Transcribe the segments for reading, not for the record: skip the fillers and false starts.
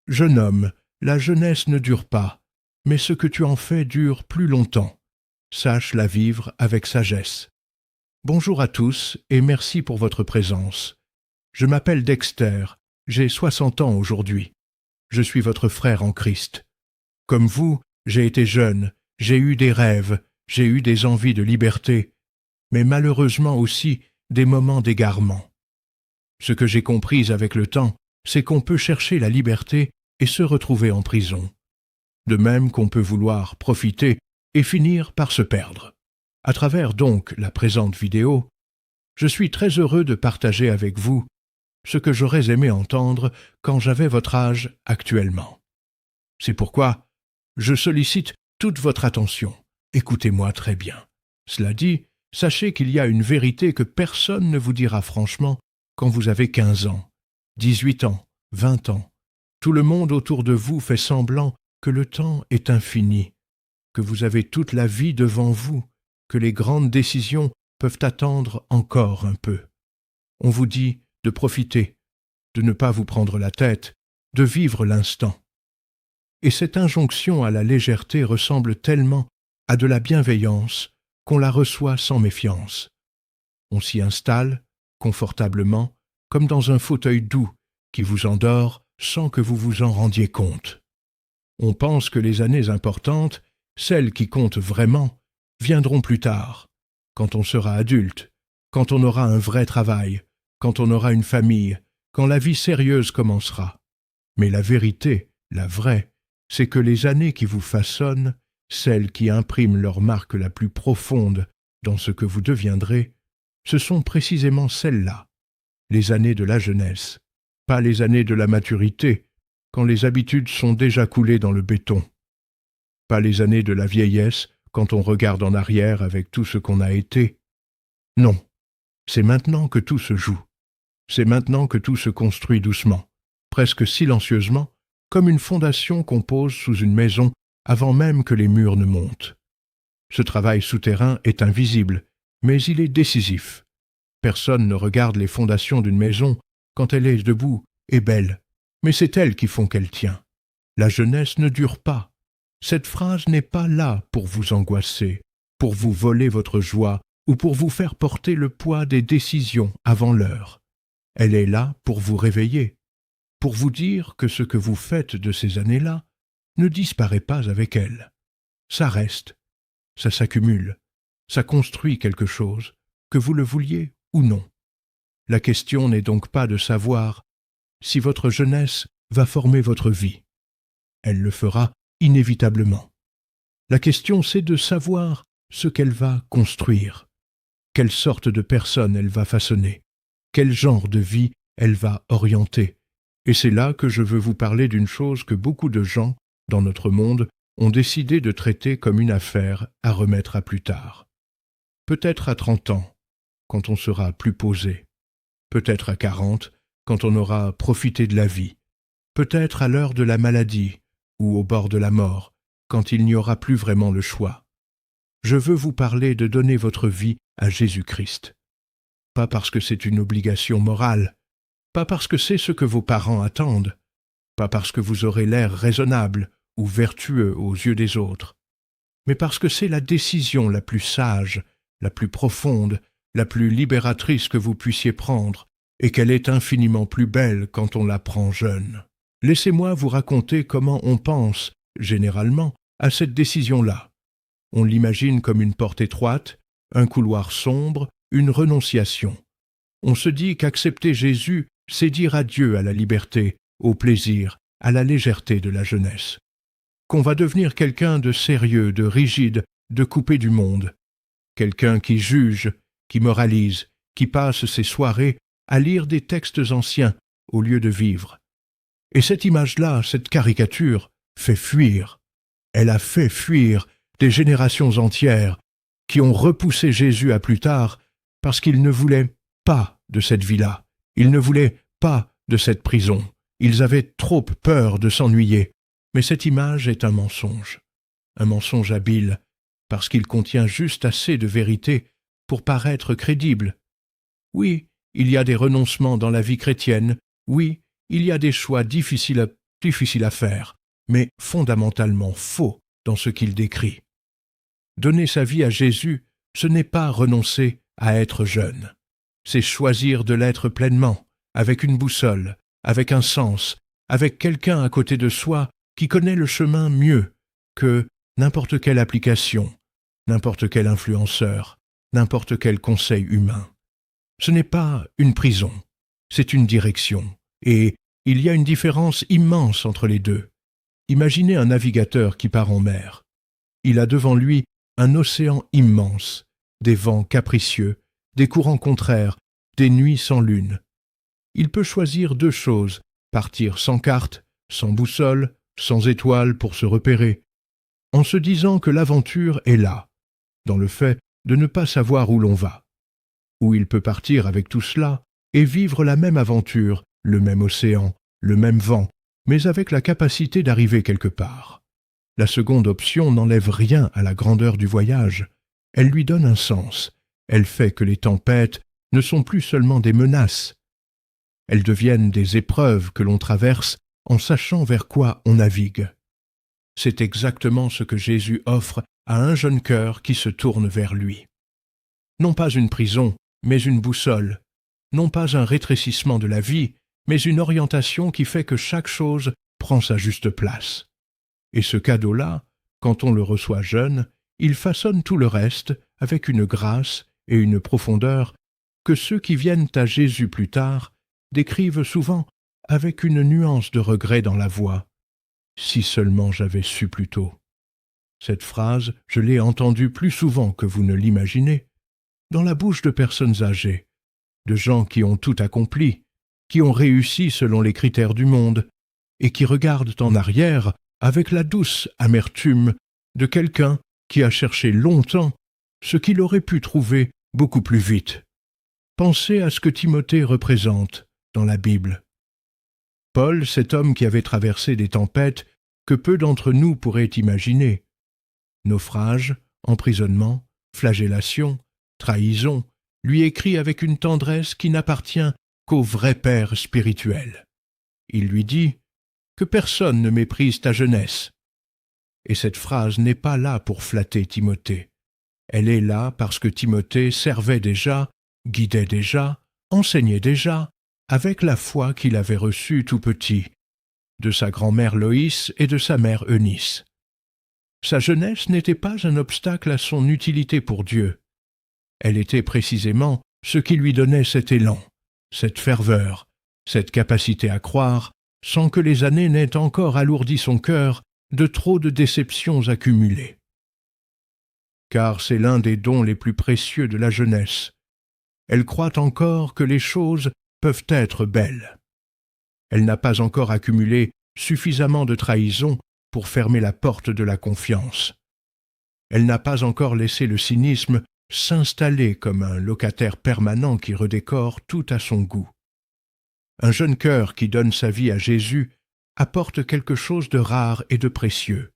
Jeune homme, la jeunesse ne dure pas, mais ce que tu en fais dure plus longtemps. Sache la vivre avec sagesse. Bonjour à tous et merci pour votre présence. Je m'appelle Dexter, j'ai 60 ans aujourd'hui. Je suis votre frère en Christ. Comme vous, j'ai été jeune, j'ai eu des rêves, j'ai eu des envies de liberté, mais malheureusement aussi des moments d'égarement. Ce que j'ai compris avec le temps, c'est qu'on peut chercher la liberté et se retrouver en prison. De même qu'on peut vouloir profiter et finir par se perdre. À travers donc la présente vidéo, je suis très heureux de partager avec vous ce que j'aurais aimé entendre quand j'avais votre âge actuellement. C'est pourquoi je sollicite toute votre attention. Écoutez-moi très bien. Cela dit, sachez qu'il y a une vérité que personne ne vous dira franchement quand vous avez 15 ans, 18 ans, 20 ans. Tout le monde autour de vous fait semblant que le temps est infini, que vous avez toute la vie devant vous, que les grandes décisions peuvent attendre encore un peu. On vous dit de profiter, de ne pas vous prendre la tête, de vivre l'instant. Et cette injonction à la légèreté ressemble tellement à de la bienveillance qu'on la reçoit sans méfiance. On s'y installe, confortablement, comme dans un fauteuil doux qui vous endort sans que vous vous en rendiez compte. On pense que les années importantes, celles qui comptent vraiment, viendront plus tard, quand on sera adulte, quand on aura un vrai travail, quand on aura une famille, quand la vie sérieuse commencera. Mais la vérité, la vraie, c'est que les années qui vous façonnent, celles qui impriment leur marque la plus profonde dans ce que vous deviendrez, ce sont précisément celles-là, les années de la jeunesse, pas les années de la maturité, quand les habitudes sont déjà coulées dans le béton, pas les années de la vieillesse, quand on regarde en arrière avec tout ce qu'on a été. Non, c'est maintenant que tout se joue, c'est maintenant que tout se construit doucement, presque silencieusement, comme une fondation qu'on pose sous une maison avant même que les murs ne montent. Ce travail souterrain est invisible, mais il est décisif. Personne ne regarde les fondations d'une maison quand elle est debout et belle, mais c'est elles qui font qu'elle tient. La jeunesse ne dure pas. Cette phrase n'est pas là pour vous angoisser, pour vous voler votre joie ou pour vous faire porter le poids des décisions avant l'heure. Elle est là pour vous réveiller, pour vous dire que ce que vous faites de ces années-là ne disparaît pas avec elles. Ça reste, ça s'accumule, ça construit quelque chose, que vous le vouliez ou non. La question n'est donc pas de savoir si votre jeunesse va former votre vie. Elle le fera inévitablement. La question, c'est de savoir ce qu'elle va construire, quelle sorte de personne elle va façonner, quel genre de vie elle va orienter. Et c'est là que je veux vous parler d'une chose que beaucoup de gens, dans notre monde, ont décidé de traiter comme une affaire à remettre à plus tard. Peut-être à 30 ans, quand on sera plus posé. Peut-être à 40, quand on aura profité de la vie. Peut-être à l'heure de la maladie, ou au bord de la mort, quand il n'y aura plus vraiment le choix. Je veux vous parler de donner votre vie à Jésus-Christ. Pas parce que c'est une obligation morale, pas parce que c'est ce que vos parents attendent, pas parce que vous aurez l'air raisonnable ou vertueux aux yeux des autres, mais parce que c'est la décision la plus sage, la plus profonde, la plus libératrice que vous puissiez prendre, et qu'elle est infiniment plus belle quand on la prend jeune. Laissez-moi vous raconter comment on pense, généralement, à cette décision-là. On l'imagine comme une porte étroite, un couloir sombre, une renonciation. On se dit qu'accepter Jésus, c'est dire adieu à la liberté, au plaisir, à la légèreté de la jeunesse. Qu'on va devenir quelqu'un de sérieux, de rigide, de coupé du monde. Quelqu'un qui juge, qui moralise, qui passe ses soirées à lire des textes anciens au lieu de vivre. Et cette image-là, cette caricature, fait fuir. Elle a fait fuir des générations entières qui ont repoussé Jésus à plus tard parce qu'ils ne voulaient pas de cette vie-là. Ils ne voulaient pas de cette prison. Ils avaient trop peur de s'ennuyer. Mais cette image est un mensonge habile, parce qu'il contient juste assez de vérité pour paraître crédible. Oui, il y a des renoncements dans la vie chrétienne, oui, il y a des choix difficiles difficile à faire, mais fondamentalement faux dans ce qu'il décrit. Donner sa vie à Jésus, ce n'est pas renoncer à être jeune. C'est choisir de l'être pleinement, avec une boussole, avec un sens, avec quelqu'un à côté de soi qui connaît le chemin mieux que n'importe quelle application, n'importe quel influenceur, n'importe quel conseil humain. Ce n'est pas une prison, c'est une direction, et il y a une différence immense entre les deux. Imaginez un navigateur qui part en mer. Il a devant lui un océan immense, des vents capricieux, des courants contraires, des nuits sans lune. Il peut choisir deux choses, partir sans carte, sans boussole, sans étoile pour se repérer, en se disant que l'aventure est là, dans le fait de ne pas savoir où l'on va. Ou il peut partir avec tout cela et vivre la même aventure, le même océan, le même vent, mais avec la capacité d'arriver quelque part. La seconde option n'enlève rien à la grandeur du voyage. Elle lui donne un sens. Elle fait que les tempêtes ne sont plus seulement des menaces. Elles deviennent des épreuves que l'on traverse en sachant vers quoi on navigue. C'est exactement ce que Jésus offre à un jeune cœur qui se tourne vers lui. Non pas une prison, mais une boussole. Non pas un rétrécissement de la vie, mais une orientation qui fait que chaque chose prend sa juste place. Et ce cadeau-là, quand on le reçoit jeune, il façonne tout le reste avec une grâce et une profondeur que ceux qui viennent à Jésus plus tard décrivent souvent avec une nuance de regret dans la voix. « Si seulement j'avais su plus tôt ». Cette phrase, je l'ai entendue plus souvent que vous ne l'imaginez, dans la bouche de personnes âgées, de gens qui ont tout accompli, qui ont réussi selon les critères du monde, et qui regardent en arrière avec la douce amertume de quelqu'un qui a cherché longtemps ce qu'il aurait pu trouver beaucoup plus vite. Pensez à ce que Timothée représente dans la Bible. Paul, cet homme qui avait traversé des tempêtes que peu d'entre nous pourraient imaginer. Naufrage, emprisonnement, flagellation, trahison, lui écrit avec une tendresse qui n'appartient qu'au vrai père spirituel. Il lui dit « Que personne ne méprise ta jeunesse ». Et cette phrase n'est pas là pour flatter Timothée. Elle est là parce que Timothée servait déjà, guidait déjà, enseignait déjà, avec la foi qu'il avait reçue tout petit, de sa grand-mère Loïs et de sa mère Eunice. Sa jeunesse n'était pas un obstacle à son utilité pour Dieu. Elle était précisément ce qui lui donnait cet élan, cette ferveur, cette capacité à croire, sans que les années n'aient encore alourdi son cœur de trop de déceptions accumulées. Car c'est l'un des dons les plus précieux de la jeunesse. Elle croit encore que les choses peuvent être belles. Elle n'a pas encore accumulé suffisamment de trahison pour fermer la porte de la confiance. Elle n'a pas encore laissé le cynisme s'installer comme un locataire permanent qui redécore tout à son goût. Un jeune cœur qui donne sa vie à Jésus apporte quelque chose de rare et de précieux.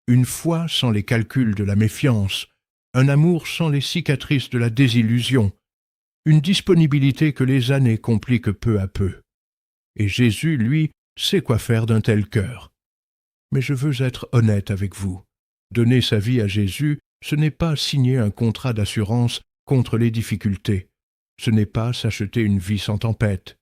Une foi sans les calculs de la méfiance, un amour sans les cicatrices de la désillusion, une disponibilité que les années compliquent peu à peu. Et Jésus, lui, sait quoi faire d'un tel cœur. Mais je veux être honnête avec vous. Donner sa vie à Jésus, ce n'est pas signer un contrat d'assurance contre les difficultés. Ce n'est pas s'acheter une vie sans tempête.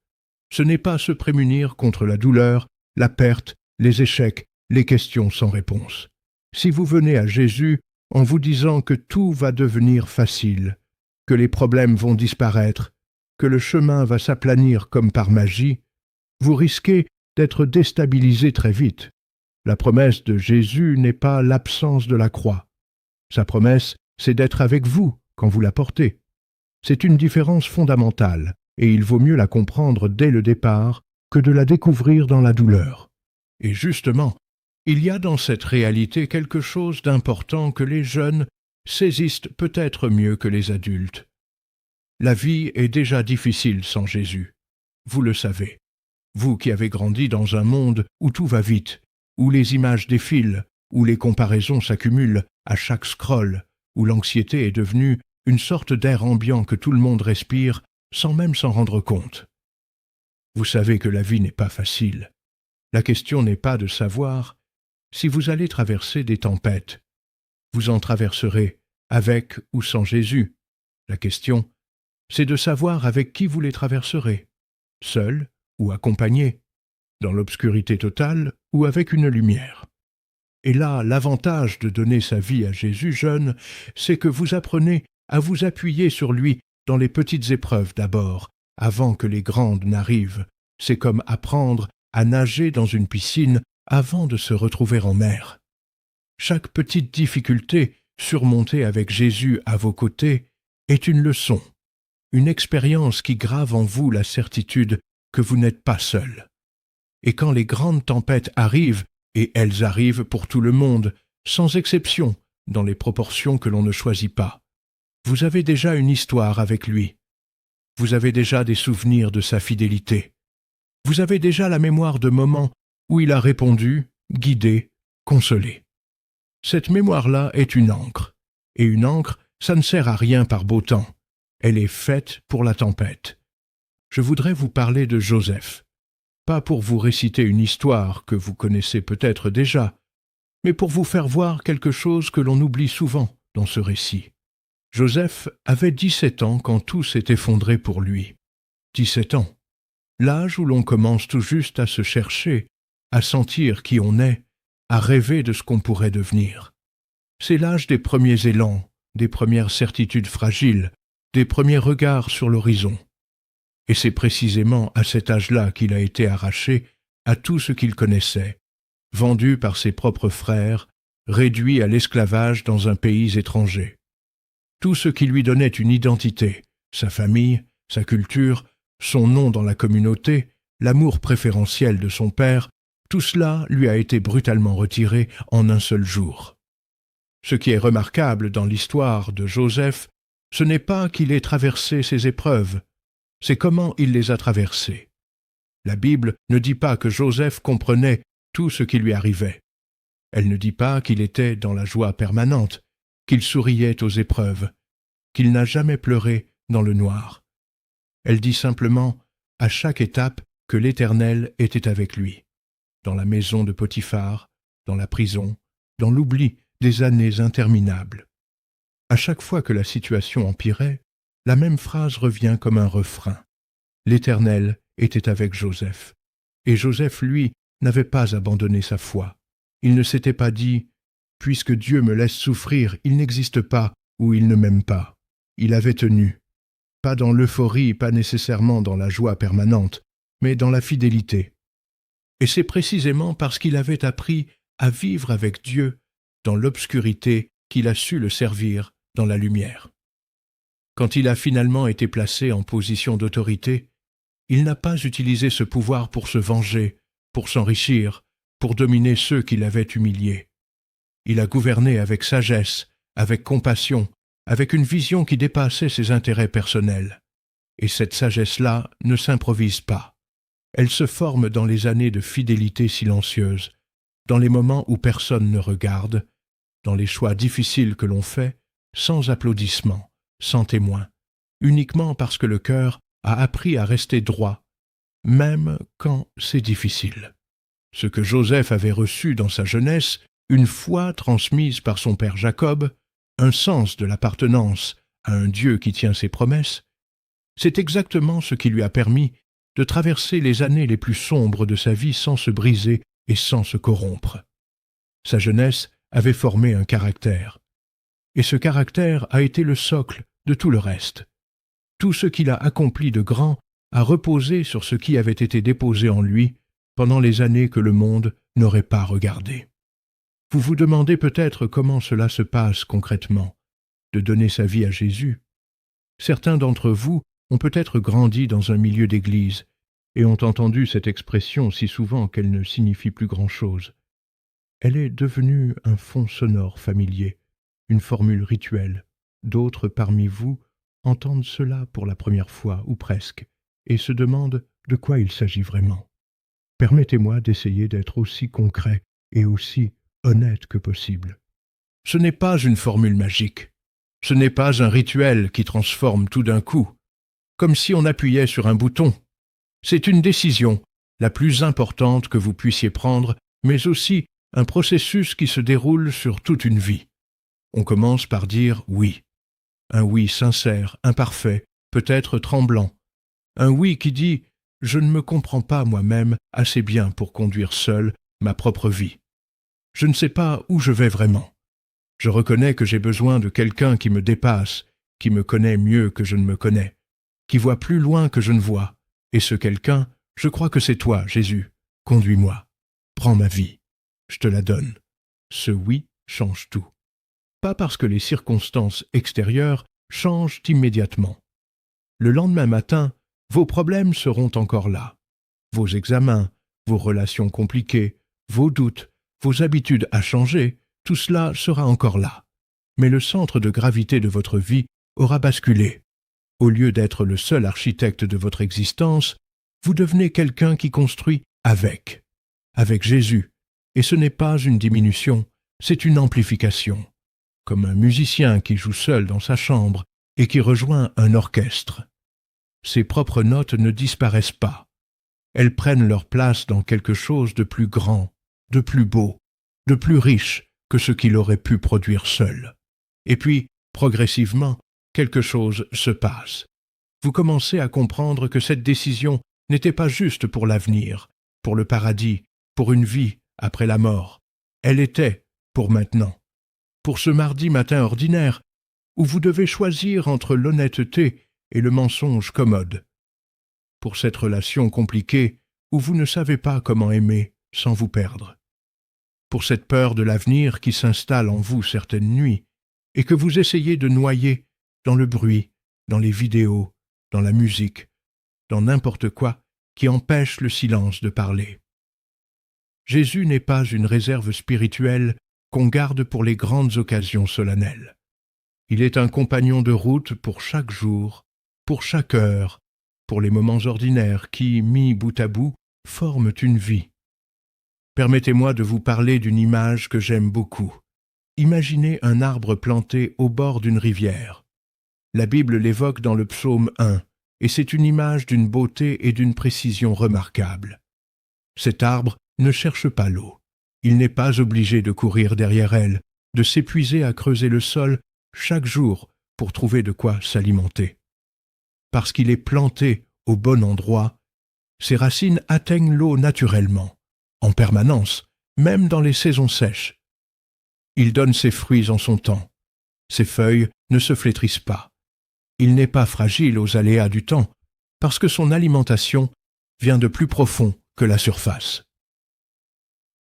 Ce n'est pas se prémunir contre la douleur, la perte, les échecs, les questions sans réponse. Si vous venez à Jésus en vous disant que tout va devenir facile, que les problèmes vont disparaître, que le chemin va s'aplanir comme par magie, vous risquez d'être déstabilisé très vite. La promesse de Jésus n'est pas l'absence de la croix. Sa promesse, c'est d'être avec vous quand vous la portez. C'est une différence fondamentale, et il vaut mieux la comprendre dès le départ que de la découvrir dans la douleur. Et justement, il y a dans cette réalité quelque chose d'important que les jeunes saisissent peut-être mieux que les adultes. La vie est déjà difficile sans Jésus. Vous le savez. Vous qui avez grandi dans un monde où tout va vite, où les images défilent, où les comparaisons s'accumulent à chaque scroll, où l'anxiété est devenue une sorte d'air ambiant que tout le monde respire sans même s'en rendre compte. Vous savez que la vie n'est pas facile. La question n'est pas de savoir si vous allez traverser des tempêtes. Vous en traverserez avec ou sans Jésus. La question, c'est de savoir avec qui vous les traverserez, seul ou accompagné, dans l'obscurité totale ou avec une lumière. Et là, l'avantage de donner sa vie à Jésus jeune, c'est que vous apprenez à vous appuyer sur lui dans les petites épreuves d'abord, avant que les grandes n'arrivent. C'est comme apprendre à nager dans une piscine avant de se retrouver en mer. Chaque petite difficulté surmontée avec Jésus à vos côtés est une leçon, une expérience qui grave en vous la certitude que vous n'êtes pas seul. Et quand les grandes tempêtes arrivent, et elles arrivent pour tout le monde, sans exception, dans les proportions que l'on ne choisit pas, vous avez déjà une histoire avec lui. Vous avez déjà des souvenirs de sa fidélité. Vous avez déjà la mémoire de moments où il a répondu, guidé, consolé. Cette mémoire-là est une encre. Et une encre, ça ne sert à rien par beau temps. Elle est faite pour la tempête. Je voudrais vous parler de Joseph. Pas pour vous réciter une histoire que vous connaissez peut-être déjà, mais pour vous faire voir quelque chose que l'on oublie souvent dans ce récit. Joseph avait 17 ans quand tout s'est effondré pour lui. 17 ans, l'âge où l'on commence tout juste à se chercher, à sentir qui on est, à rêver de ce qu'on pourrait devenir. C'est l'âge des premiers élans, des premières certitudes fragiles, des premiers regards sur l'horizon. Et c'est précisément à cet âge-là qu'il a été arraché à tout ce qu'il connaissait, vendu par ses propres frères, réduit à l'esclavage dans un pays étranger. Tout ce qui lui donnait une identité, sa famille, sa culture, son nom dans la communauté, l'amour préférentiel de son père, tout cela lui a été brutalement retiré en un seul jour. Ce qui est remarquable dans l'histoire de Joseph, ce n'est pas qu'il ait traversé ces épreuves, c'est comment il les a traversées. La Bible ne dit pas que Joseph comprenait tout ce qui lui arrivait. Elle ne dit pas qu'il était dans la joie permanente, qu'il souriait aux épreuves, qu'il n'a jamais pleuré dans le noir. Elle dit simplement, à chaque étape, que l'Éternel était avec lui, dans la maison de Potiphar, dans la prison, dans l'oubli des années interminables. À chaque fois que la situation empirait, la même phrase revient comme un refrain. L'Éternel était avec Joseph. Et Joseph, lui, n'avait pas abandonné sa foi. Il ne s'était pas dit « Puisque Dieu me laisse souffrir, il n'existe pas ou il ne m'aime pas ». Il avait tenu. Pas dans l'euphorie, pas nécessairement dans la joie permanente, mais dans la fidélité. Et c'est précisément parce qu'il avait appris à vivre avec Dieu dans l'obscurité qu'il a su le servir dans la lumière. Quand il a finalement été placé en position d'autorité, il n'a pas utilisé ce pouvoir pour se venger, pour s'enrichir, pour dominer ceux qui l'avaient humilié. Il a gouverné avec sagesse, avec compassion, avec une vision qui dépassait ses intérêts personnels. Et cette sagesse-là ne s'improvise pas. Elle se forme dans les années de fidélité silencieuse, dans les moments où personne ne regarde, dans les choix difficiles que l'on fait, sans applaudissements, sans témoins, uniquement parce que le cœur a appris à rester droit, même quand c'est difficile. Ce que Joseph avait reçu dans sa jeunesse, une foi transmise par son père Jacob, un sens de l'appartenance à un Dieu qui tient ses promesses, c'est exactement ce qui lui a permis de traverser les années les plus sombres de sa vie sans se briser et sans se corrompre. Sa jeunesse avait formé un caractère. Et ce caractère a été le socle de tout le reste. Tout ce qu'il a accompli de grand a reposé sur ce qui avait été déposé en lui pendant les années que le monde n'aurait pas regardé. Vous vous demandez peut-être comment cela se passe concrètement, de donner sa vie à Jésus. Certains d'entre vous ont peut-être grandi dans un milieu d'église et ont entendu cette expression si souvent qu'elle ne signifie plus grand-chose. Elle est devenue un fond sonore familier, une formule rituelle. D'autres parmi vous entendent cela pour la première fois, ou presque, et se demandent de quoi il s'agit vraiment. Permettez-moi d'essayer d'être aussi concret et aussi honnête que possible. Ce n'est pas une formule magique. Ce n'est pas un rituel qui transforme tout d'un coup, comme si on appuyait sur un bouton. C'est une décision la plus importante que vous puissiez prendre, mais aussi un processus qui se déroule sur toute une vie. On commence par dire oui. Un oui sincère, imparfait, peut-être tremblant. Un oui qui dit « Je ne me comprends pas moi-même assez bien pour conduire seul ma propre vie. Je ne sais pas où je vais vraiment. Je reconnais que j'ai besoin de quelqu'un qui me dépasse, qui me connaît mieux que je ne me connais, qui voit plus loin que je ne vois. Et ce quelqu'un, je crois que c'est toi, Jésus. Conduis-moi. Prends ma vie. Je te la donne. » Ce oui change tout. Pas parce que les circonstances extérieures changent immédiatement. Le lendemain matin, vos problèmes seront encore là. Vos examens, vos relations compliquées, vos doutes, vos habitudes à changer, tout cela sera encore là. Mais le centre de gravité de votre vie aura basculé. Au lieu d'être le seul architecte de votre existence, vous devenez quelqu'un qui construit avec Jésus. Et ce n'est pas une diminution, c'est une amplification. Comme un musicien qui joue seul dans sa chambre et qui rejoint un orchestre. Ses propres notes ne disparaissent pas. Elles prennent leur place dans quelque chose de plus grand, de plus beau, de plus riche que ce qu'il aurait pu produire seul. Et puis, progressivement, quelque chose se passe. Vous commencez à comprendre que cette décision n'était pas juste pour l'avenir, pour le paradis, pour une vie après la mort. Elle était pour maintenant. Pour ce mardi matin ordinaire, où vous devez choisir entre l'honnêteté et le mensonge commode. Pour cette relation compliquée où vous ne savez pas comment aimer sans vous perdre. Pour cette peur de l'avenir qui s'installe en vous certaines nuits et que vous essayez de noyer dans le bruit, dans les vidéos, dans la musique, dans n'importe quoi qui empêche le silence de parler. Jésus n'est pas une réserve spirituelle qu'on garde pour les grandes occasions solennelles. Il est un compagnon de route pour chaque jour, pour chaque heure, pour les moments ordinaires qui, mis bout à bout, forment une vie. Permettez-moi de vous parler d'une image que j'aime beaucoup. Imaginez un arbre planté au bord d'une rivière. La Bible l'évoque dans le psaume 1, et c'est une image d'une beauté et d'une précision remarquables. Cet arbre ne cherche pas l'eau. Il n'est pas obligé de courir derrière elle, de s'épuiser à creuser le sol chaque jour pour trouver de quoi s'alimenter. Parce qu'il est planté au bon endroit, ses racines atteignent l'eau naturellement, en permanence, même dans les saisons sèches. Il donne ses fruits en son temps. Ses feuilles ne se flétrissent pas. Il n'est pas fragile aux aléas du temps, parce que son alimentation vient de plus profond que la surface.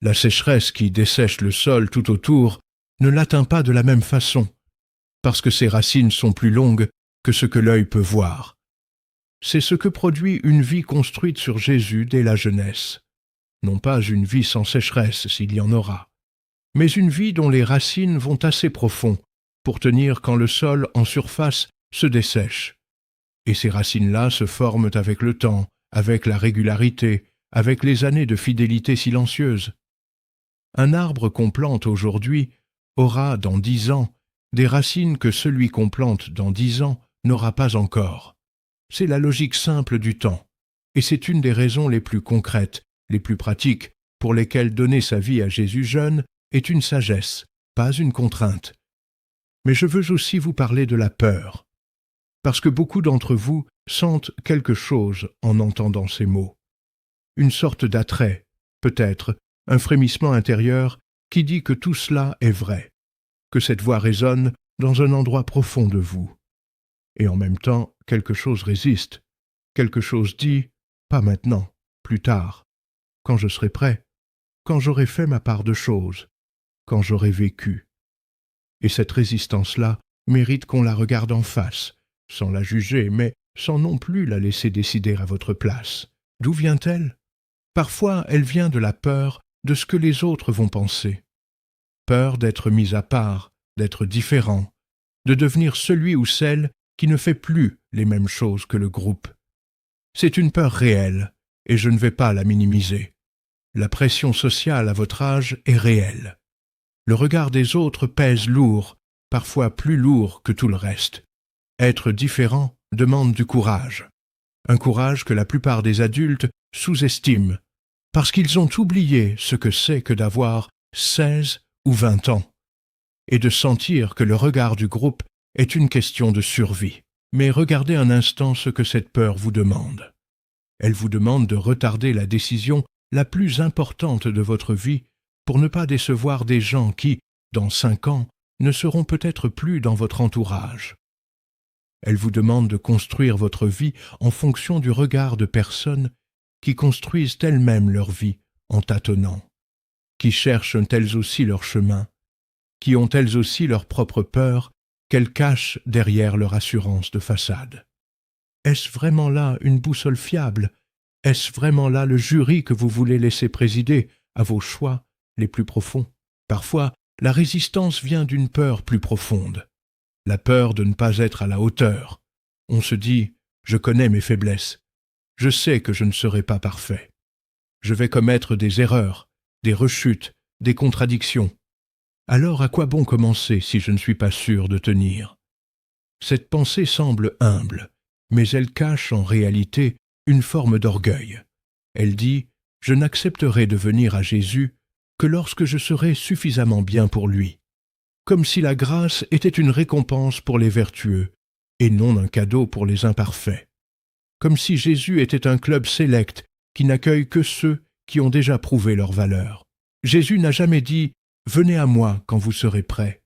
La sécheresse qui dessèche le sol tout autour ne l'atteint pas de la même façon, parce que ses racines sont plus longues que ce que l'œil peut voir. C'est ce que produit une vie construite sur Jésus dès la jeunesse. Non pas une vie sans sécheresse, s'il y en aura, mais une vie dont les racines vont assez profond pour tenir quand le sol en surface se dessèche. Et ces racines-là se forment avec le temps, avec la régularité, avec les années de fidélité silencieuse. Un arbre qu'on plante aujourd'hui aura, dans 10 ans, des racines que celui qu'on plante dans 10 ans n'aura pas encore. C'est la logique simple du temps, et c'est une des raisons les plus concrètes, les plus pratiques, pour lesquelles donner sa vie à Jésus jeune est une sagesse, pas une contrainte. Mais je veux aussi vous parler de la peur, parce que beaucoup d'entre vous sentent quelque chose en entendant ces mots. Une sorte d'attrait, peut-être, un frémissement intérieur qui dit que tout cela est vrai, que cette voix résonne dans un endroit profond de vous. Et en même temps, quelque chose résiste, quelque chose dit « pas maintenant, plus tard, quand je serai prêt, quand j'aurai fait ma part de choses, quand j'aurai vécu. » Et cette résistance-là mérite qu'on la regarde en face, sans la juger, mais sans non plus la laisser décider à votre place. D'où vient-elle? Parfois, elle vient de la peur de ce que les autres vont penser. Peur d'être mis à part, d'être différent, de devenir celui ou celle qui ne fait plus les mêmes choses que le groupe. C'est une peur réelle, et je ne vais pas la minimiser. La pression sociale à votre âge est réelle. Le regard des autres pèse lourd, parfois plus lourd que tout le reste. Être différent demande du courage. Un courage que la plupart des adultes sous-estiment parce qu'ils ont oublié ce que c'est que d'avoir 16 ou 20 ans, et de sentir que le regard du groupe est une question de survie. Mais regardez un instant ce que cette peur vous demande. Elle vous demande de retarder la décision la plus importante de votre vie pour ne pas décevoir des gens qui, dans 5 ans, ne seront peut-être plus dans votre entourage. Elle vous demande de construire votre vie en fonction du regard de personnes qui construisent elles-mêmes leur vie en tâtonnant, qui cherchent elles aussi leur chemin, qui ont elles aussi leur propre peur qu'elles cachent derrière leur assurance de façade. Est-ce vraiment là une boussole fiable? Est-ce vraiment là le jury que vous voulez laisser présider à vos choix les plus profonds? Parfois, la résistance vient d'une peur plus profonde, la peur de ne pas être à la hauteur. On se dit « je connais mes faiblesses, je sais que je ne serai pas parfait, je vais commettre des erreurs, des rechutes, des contradictions. Alors à quoi bon commencer si je ne suis pas sûr de tenir ?» Cette pensée semble humble, mais elle cache en réalité une forme d'orgueil. Elle dit « je n'accepterai de venir à Jésus que lorsque je serai suffisamment bien pour lui », comme si la grâce était une récompense pour les vertueux et non un cadeau pour les imparfaits, comme si Jésus était un club sélect qui n'accueille que ceux qui ont déjà prouvé leur valeur. Jésus n'a jamais dit « venez à moi quand vous serez prêts ».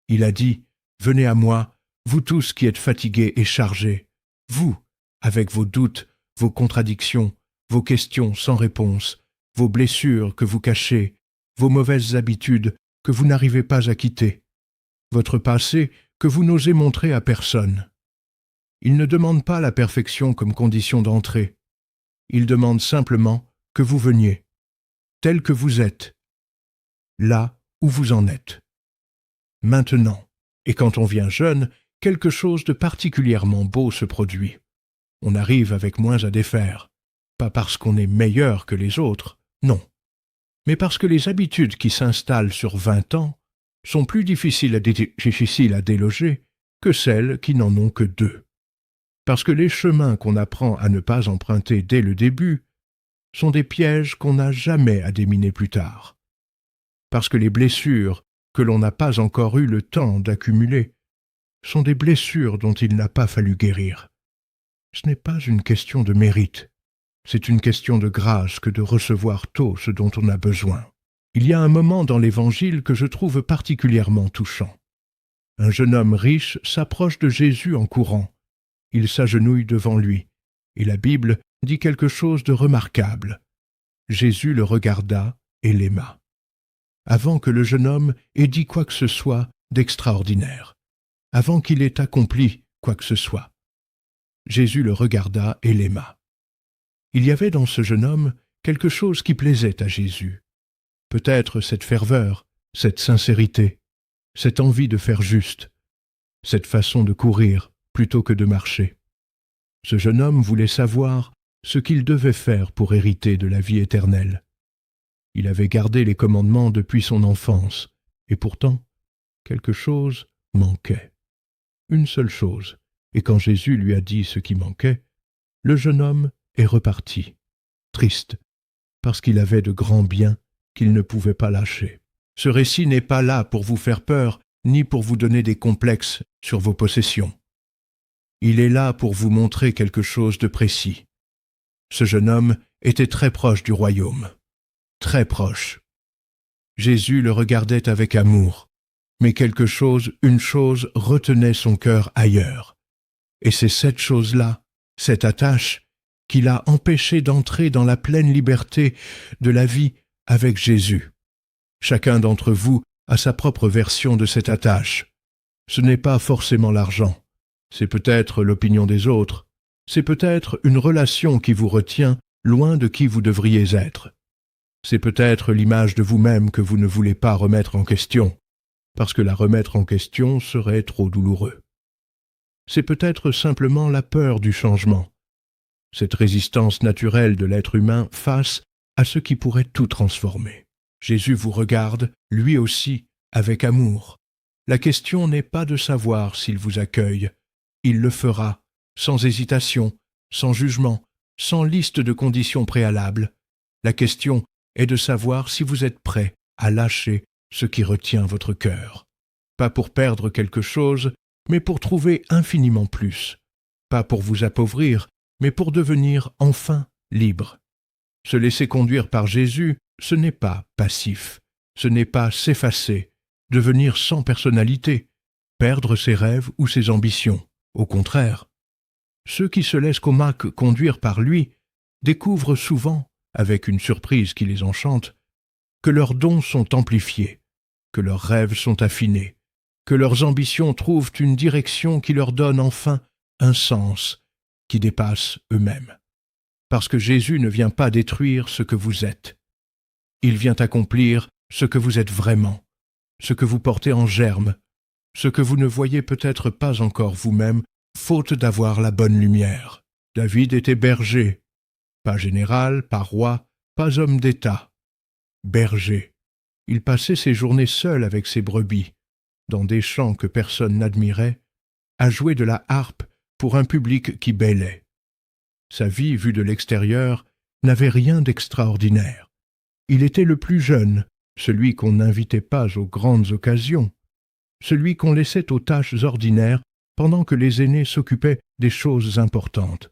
Il a dit « venez à moi, vous tous qui êtes fatigués et chargés, vous, avec vos doutes, vos contradictions, vos questions sans réponse, vos blessures que vous cachez, vos mauvaises habitudes que vous n'arrivez pas à quitter, votre passé que vous n'osez montrer à personne. » Il ne demande pas la perfection comme condition d'entrée. Il demande simplement que vous veniez, tel que vous êtes, là où vous en êtes. Maintenant, et quand on vient jeune, quelque chose de particulièrement beau se produit. On arrive avec moins à défaire, pas parce qu'on est meilleur que les autres, non, mais parce que les habitudes qui s'installent sur 20 ans sont plus difficiles à déloger que celles qui n'en ont que 2. Parce que les chemins qu'on apprend à ne pas emprunter dès le début sont des pièges qu'on n'a jamais à déminer plus tard. Parce que les blessures que l'on n'a pas encore eu le temps d'accumuler sont des blessures dont il n'a pas fallu guérir. Ce n'est pas une question de mérite, c'est une question de grâce que de recevoir tôt ce dont on a besoin. Il y a un moment dans l'Évangile que je trouve particulièrement touchant. Un jeune homme riche s'approche de Jésus en courant. Il s'agenouille devant lui, et la Bible dit quelque chose de remarquable. Jésus le regarda et l'aima, avant que le jeune homme ait dit quoi que ce soit d'extraordinaire, avant qu'il ait accompli quoi que ce soit. Jésus le regarda et l'aima. Il y avait dans ce jeune homme quelque chose qui plaisait à Jésus. Peut-être cette ferveur, cette sincérité, cette envie de faire juste, cette façon de courir plutôt que de marcher. Ce jeune homme voulait savoir ce qu'il devait faire pour hériter de la vie éternelle. Il avait gardé les commandements depuis son enfance, et pourtant, quelque chose manquait. Une seule chose, et quand Jésus lui a dit ce qui manquait, le jeune homme est reparti, triste, parce qu'il avait de grands biens qu'il ne pouvait pas lâcher. Ce récit n'est pas là pour vous faire peur, ni pour vous donner des complexes sur vos possessions. Il est là pour vous montrer quelque chose de précis. Ce jeune homme était très proche du royaume, très proche. Jésus le regardait avec amour, mais une chose retenait son cœur ailleurs. Et c'est cette chose-là, cette attache, qui l'a empêché d'entrer dans la pleine liberté de la vie avec Jésus. Chacun d'entre vous a sa propre version de cette attache. Ce n'est pas forcément l'argent, c'est peut-être l'opinion des autres, c'est peut-être une relation qui vous retient loin de qui vous devriez être. C'est peut-être l'image de vous-même que vous ne voulez pas remettre en question, parce que la remettre en question serait trop douloureux. C'est peut-être simplement la peur du changement, cette résistance naturelle de l'être humain face à ce qui pourrait tout transformer. Jésus vous regarde, lui aussi, avec amour. La question n'est pas de savoir s'il vous accueille. Il le fera, sans hésitation, sans jugement, sans liste de conditions préalables. La question est de savoir si vous êtes prêt à lâcher ce qui retient votre cœur. Pas pour perdre quelque chose, mais pour trouver infiniment plus. Pas pour vous appauvrir, mais pour devenir enfin libre. Se laisser conduire par Jésus, ce n'est pas passif, ce n'est pas s'effacer, devenir sans personnalité, perdre ses rêves ou ses ambitions. Au contraire, ceux qui se laissent conduire par lui découvrent souvent, avec une surprise qui les enchante, que leurs dons sont amplifiés, que leurs rêves sont affinés, que leurs ambitions trouvent une direction qui leur donne enfin un sens qui dépasse eux-mêmes. Parce que Jésus ne vient pas détruire ce que vous êtes. Il vient accomplir ce que vous êtes vraiment, ce que vous portez en germe, ce que vous ne voyez peut-être pas encore vous-même, faute d'avoir la bonne lumière. David était berger, pas général, pas roi, pas homme d'État. Berger. Il passait ses journées seul avec ses brebis, dans des champs que personne n'admirait, à jouer de la harpe pour un public qui bêlait. Sa vie, vue de l'extérieur, n'avait rien d'extraordinaire. Il était le plus jeune, celui qu'on n'invitait pas aux grandes occasions, celui qu'on laissait aux tâches ordinaires pendant que les aînés s'occupaient des choses importantes.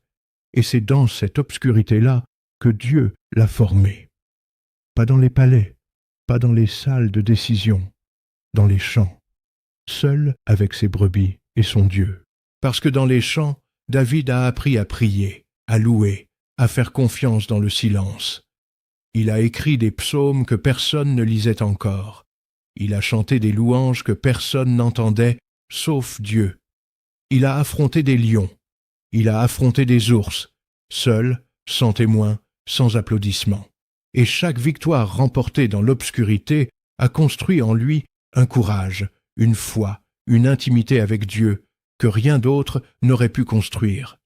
Et c'est dans cette obscurité-là que Dieu l'a formé. Pas dans les palais, pas dans les salles de décision, dans les champs, seul avec ses brebis et son Dieu. Parce que dans les champs, David a appris à prier, à louer, à faire confiance dans le silence. Il a écrit des psaumes que personne ne lisait encore. Il a chanté des louanges que personne n'entendait, sauf Dieu. Il a affronté des lions. Il a affronté des ours, seul, sans témoin, sans applaudissements. Et chaque victoire remportée dans l'obscurité a construit en lui un courage, une foi, une intimité avec Dieu que rien d'autre n'aurait pu construire.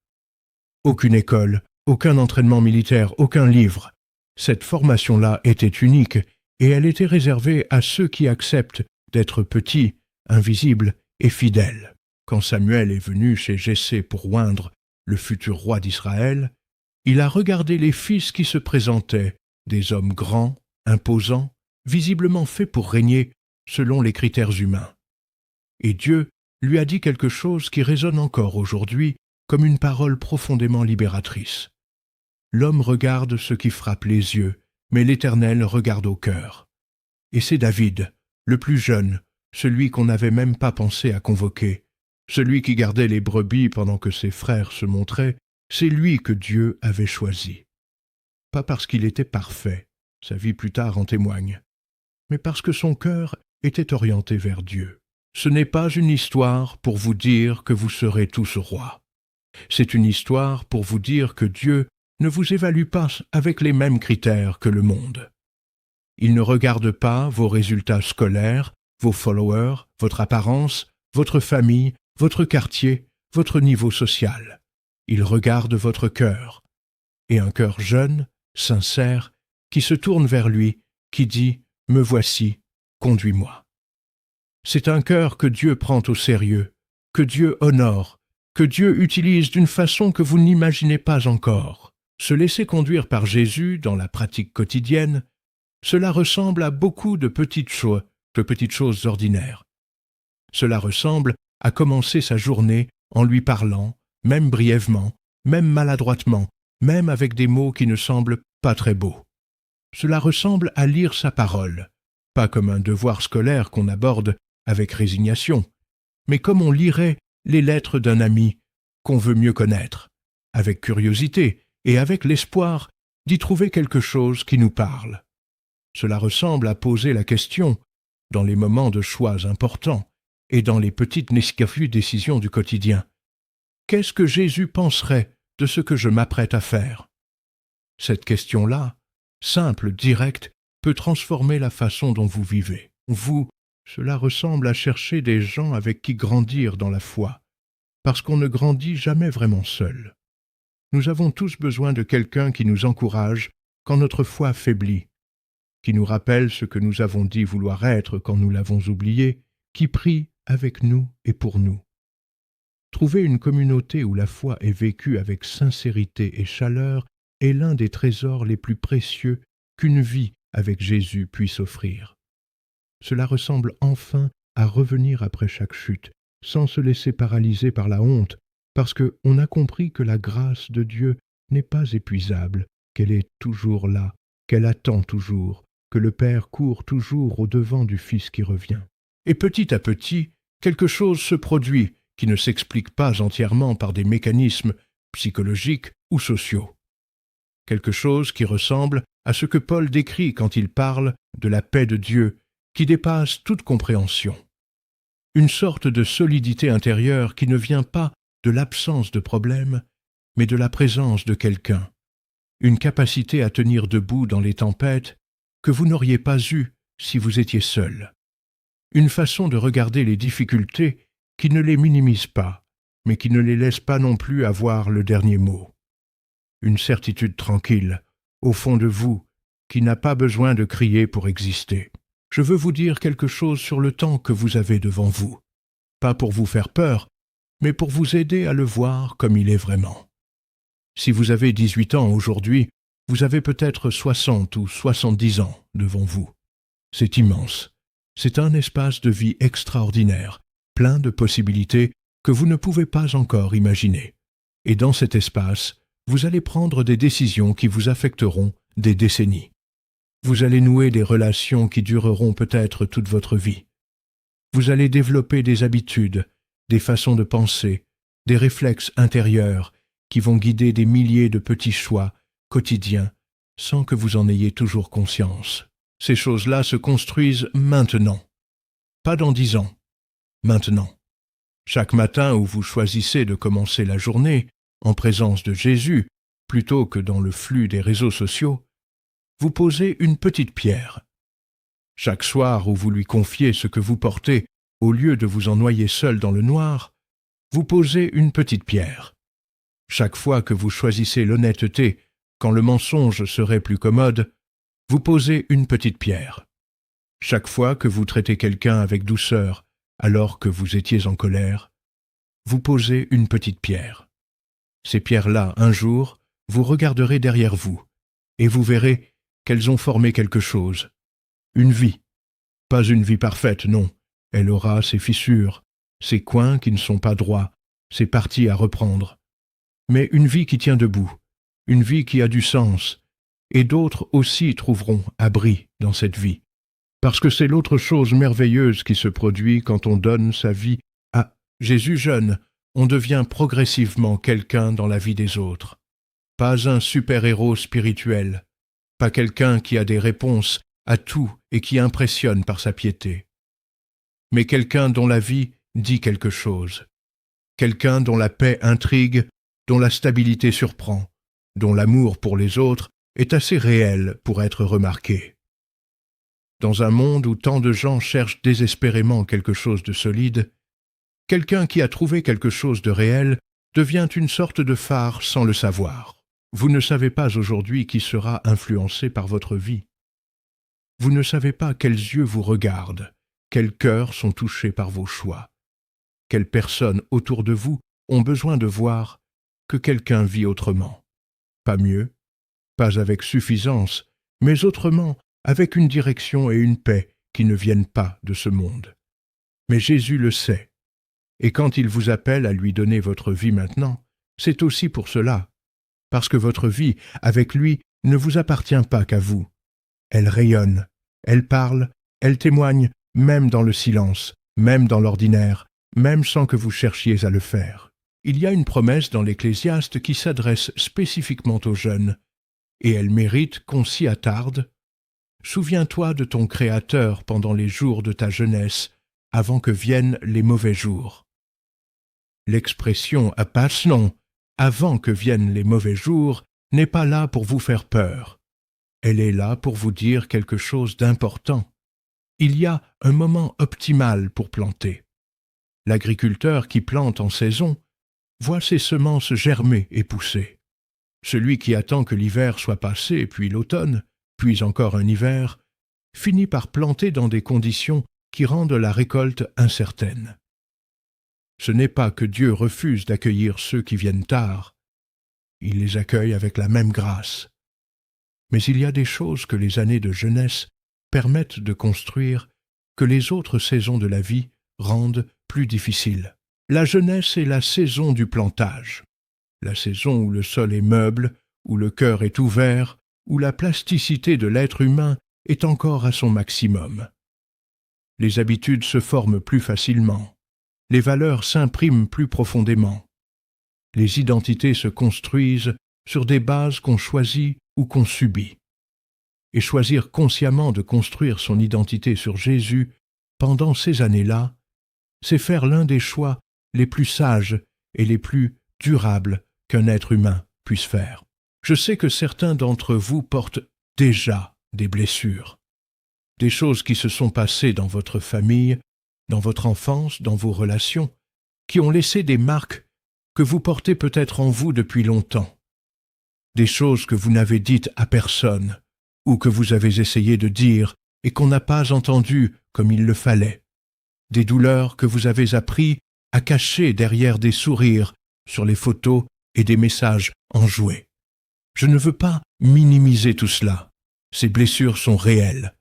Aucune école, aucun entraînement militaire, aucun livre. Cette formation-là était unique et elle était réservée à ceux qui acceptent d'être petits, invisibles et fidèles. Quand Samuel est venu chez Jessé pour oindre le futur roi d'Israël, il a regardé les fils qui se présentaient, des hommes grands, imposants, visiblement faits pour régner selon les critères humains. Et Dieu lui a dit quelque chose qui résonne encore aujourd'hui comme une parole profondément libératrice. L'homme regarde ce qui frappe les yeux, mais l'Éternel regarde au cœur. Et c'est David, le plus jeune, celui qu'on n'avait même pas pensé à convoquer, celui qui gardait les brebis pendant que ses frères se montraient, c'est lui que Dieu avait choisi. Pas parce qu'il était parfait, sa vie plus tard en témoigne, mais parce que son cœur était orienté vers Dieu. Ce n'est pas une histoire pour vous dire que vous serez tous rois. C'est une histoire pour vous dire que Dieu ne vous évalue pas avec les mêmes critères que le monde. Il ne regarde pas vos résultats scolaires, vos followers, votre apparence, votre famille, votre quartier, votre niveau social. Il regarde votre cœur. Et un cœur jeune, sincère, qui se tourne vers lui, qui dit « Me voici, conduis-moi ». C'est un cœur que Dieu prend au sérieux, que Dieu honore, que Dieu utilise d'une façon que vous n'imaginez pas encore. Se laisser conduire par Jésus dans la pratique quotidienne, cela ressemble à beaucoup de petites choses ordinaires. Cela ressemble à commencer sa journée en lui parlant, même brièvement, même maladroitement, même avec des mots qui ne semblent pas très beaux. Cela ressemble à lire sa parole, pas comme un devoir scolaire qu'on aborde avec résignation, mais comme on lirait les lettres d'un ami qu'on veut mieux connaître, avec curiosité et avec l'espoir d'y trouver quelque chose qui nous parle. Cela ressemble à poser la question, dans les moments de choix importants et dans les petites décisions du quotidien. Qu'est-ce que Jésus penserait de ce que je m'apprête à faire? Cette question-là, simple, directe, peut transformer la façon dont vous vivez. Cela ressemble à chercher des gens avec qui grandir dans la foi, parce qu'on ne grandit jamais vraiment seul. Nous avons tous besoin de quelqu'un qui nous encourage quand notre foi faiblit, qui nous rappelle ce que nous avons dit vouloir être quand nous l'avons oublié, qui prie avec nous et pour nous. Trouver une communauté où la foi est vécue avec sincérité et chaleur est l'un des trésors les plus précieux qu'une vie avec Jésus puisse offrir. Cela ressemble enfin à revenir après chaque chute, sans se laisser paralyser par la honte, parce qu'on a compris que la grâce de Dieu n'est pas épuisable, qu'elle est toujours là, qu'elle attend toujours, que le Père court toujours au-devant du Fils qui revient. Et petit à petit, quelque chose se produit qui ne s'explique pas entièrement par des mécanismes psychologiques ou sociaux. Quelque chose qui ressemble à ce que Paul décrit quand il parle de la paix de Dieu qui dépasse toute compréhension. Une sorte de solidité intérieure qui ne vient pas de l'absence de problème, mais de la présence de quelqu'un. Une capacité à tenir debout dans les tempêtes que vous n'auriez pas eue si vous étiez seul. Une façon de regarder les difficultés qui ne les minimise pas, mais qui ne les laisse pas non plus avoir le dernier mot. Une certitude tranquille, au fond de vous, qui n'a pas besoin de crier pour exister. Je veux vous dire quelque chose sur le temps que vous avez devant vous. Pas pour vous faire peur, mais pour vous aider à le voir comme il est vraiment. Si vous avez 18 ans aujourd'hui, vous avez peut-être 60 ou 70 ans devant vous. C'est immense. C'est un espace de vie extraordinaire, plein de possibilités que vous ne pouvez pas encore imaginer. Et dans cet espace, vous allez prendre des décisions qui vous affecteront des décennies. Vous allez nouer des relations qui dureront peut-être toute votre vie. Vous allez développer des habitudes, des façons de penser, des réflexes intérieurs qui vont guider des milliers de petits choix quotidiens sans que vous en ayez toujours conscience. Ces choses-là se construisent maintenant, pas dans 10 ans, maintenant. Chaque matin où vous choisissez de commencer la journée en présence de Jésus, plutôt que dans le flux des réseaux sociaux, vous posez une petite pierre. Chaque soir où vous lui confiez ce que vous portez, au lieu de vous en noyer seul dans le noir, vous posez une petite pierre. Chaque fois que vous choisissez l'honnêteté, quand le mensonge serait plus commode, vous posez une petite pierre. Chaque fois que vous traitez quelqu'un avec douceur, alors que vous étiez en colère, vous posez une petite pierre. Ces pierres-là, un jour, vous regarderez derrière vous, et vous verrez qu'elles ont formé quelque chose. Une vie. Pas une vie parfaite, non. Elle aura ses fissures, ses coins qui ne sont pas droits, ses parties à reprendre. Mais une vie qui tient debout, une vie qui a du sens, et d'autres aussi trouveront abri dans cette vie. Parce que c'est l'autre chose merveilleuse qui se produit quand on donne sa vie à Jésus jeune, on devient progressivement quelqu'un dans la vie des autres. Pas un super-héros spirituel, pas quelqu'un qui a des réponses à tout et qui impressionne par sa piété, mais quelqu'un dont la vie dit quelque chose, quelqu'un dont la paix intrigue, dont la stabilité surprend, dont l'amour pour les autres est assez réel pour être remarqué. Dans un monde où tant de gens cherchent désespérément quelque chose de solide, quelqu'un qui a trouvé quelque chose de réel devient une sorte de phare sans le savoir. Vous ne savez pas aujourd'hui qui sera influencé par votre vie. Vous ne savez pas quels yeux vous regardent, quels cœurs sont touchés par vos choix, quelles personnes autour de vous ont besoin de voir que quelqu'un vit autrement. Pas mieux, pas avec suffisance, mais autrement, avec une direction et une paix qui ne viennent pas de ce monde. Mais Jésus le sait, et quand il vous appelle à lui donner votre vie maintenant, c'est aussi pour cela, parce que votre vie, avec lui, ne vous appartient pas qu'à vous. Elle rayonne, elle parle, elle témoigne, même dans le silence, même dans l'ordinaire, même sans que vous cherchiez à le faire. Il y a une promesse dans l'Ecclésiaste qui s'adresse spécifiquement aux jeunes, et elle mérite qu'on s'y attarde. Souviens-toi de ton Créateur pendant les jours de ta jeunesse, avant que viennent les mauvais jours. L'expression « appassion » avant que viennent les mauvais jours n'est pas là pour vous faire peur. Elle est là pour vous dire quelque chose d'important. Il y a un moment optimal pour planter. L'agriculteur qui plante en saison voit ses semences germer et pousser. Celui qui attend que l'hiver soit passé, puis l'automne, puis encore un hiver, finit par planter dans des conditions qui rendent la récolte incertaine. Ce n'est pas que Dieu refuse d'accueillir ceux qui viennent tard. Il les accueille avec la même grâce. Mais il y a des choses que les années de jeunesse permettent de construire que les autres saisons de la vie rendent plus difficiles. La jeunesse est la saison du plantage, la saison où le sol est meuble, où le cœur est ouvert, où la plasticité de l'être humain est encore à son maximum. Les habitudes se forment plus facilement, les valeurs s'impriment plus profondément. Les identités se construisent sur des bases qu'on choisit ou qu'on subit. Et choisir consciemment de construire son identité sur Jésus pendant ces années-là, c'est faire l'un des choix les plus sages et les plus durables qu'un être humain puisse faire. Je sais que certains d'entre vous portent déjà des blessures, des choses qui se sont passées dans votre famille, dans votre enfance, dans vos relations, qui ont laissé des marques que vous portez peut-être en vous depuis longtemps, des choses que vous n'avez dites à personne, ou que vous avez essayé de dire et qu'on n'a pas entendu comme il le fallait, des douleurs que vous avez appris à cacher derrière des sourires sur les photos et des messages enjoués. Je ne veux pas minimiser tout cela. Ces blessures sont réelles,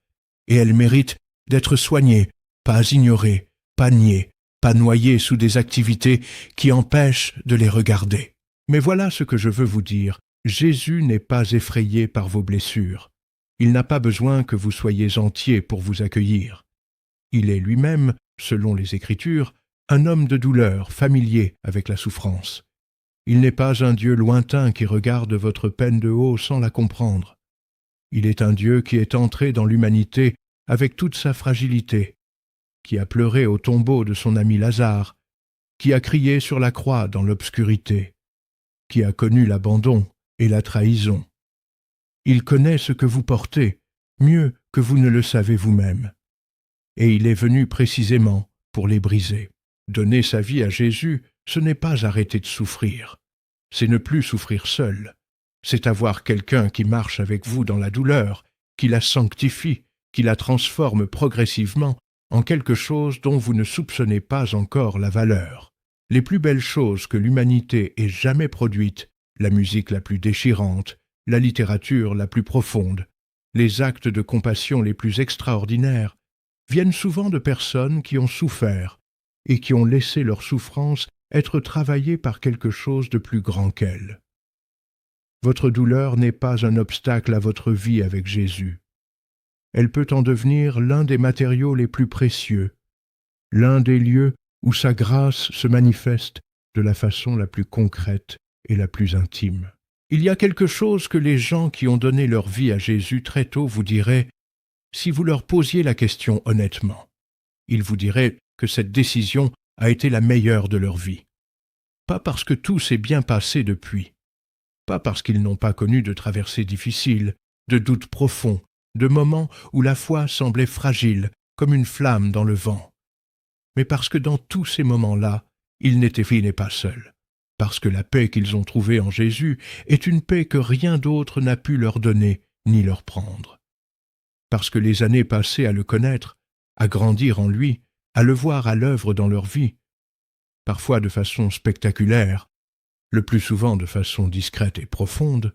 et elles méritent d'être soignées, pas ignorées, pas niées, pas noyées sous des activités qui empêchent de les regarder. Mais voilà ce que je veux vous dire. Jésus n'est pas effrayé par vos blessures. Il n'a pas besoin que vous soyez entiers pour vous accueillir. Il est lui-même, selon les Écritures, un homme de douleur, familier avec la souffrance. Il n'est pas un Dieu lointain qui regarde votre peine de haut sans la comprendre. Il est un Dieu qui est entré dans l'humanité avec toute sa fragilité, qui a pleuré au tombeau de son ami Lazare, qui a crié sur la croix dans l'obscurité, qui a connu l'abandon et la trahison. Il connaît ce que vous portez, mieux que vous ne le savez vous-même. Et il est venu précisément pour les briser. Donner sa vie à Jésus, ce n'est pas arrêter de souffrir. C'est ne plus souffrir seul. C'est avoir quelqu'un qui marche avec vous dans la douleur, qui la sanctifie, qui la transforme progressivement en quelque chose dont vous ne soupçonnez pas encore la valeur. Les plus belles choses que l'humanité ait jamais produites, la musique la plus déchirante, la littérature la plus profonde, les actes de compassion les plus extraordinaires, viennent souvent de personnes qui ont souffert et qui ont laissé leur souffrance être travaillée par quelque chose de plus grand qu'elles. Votre douleur n'est pas un obstacle à votre vie avec Jésus. Elle peut en devenir l'un des matériaux les plus précieux, l'un des lieux où sa grâce se manifeste de la façon la plus concrète et la plus intime. Il y a quelque chose que les gens qui ont donné leur vie à Jésus très tôt vous diraient si vous leur posiez la question honnêtement. Ils vous diraient que cette décision a été la meilleure de leur vie. Pas parce que tout s'est bien passé depuis, pas parce qu'ils n'ont pas connu de traversées difficiles, de doutes profonds, de moments où la foi semblait fragile comme une flamme dans le vent, mais parce que dans tous ces moments-là, ils n'étaient pas seuls, parce que la paix qu'ils ont trouvée en Jésus est une paix que rien d'autre n'a pu leur donner ni leur prendre. Parce que les années passées à le connaître, à grandir en lui, à le voir à l'œuvre dans leur vie, parfois de façon spectaculaire, le plus souvent de façon discrète et profonde,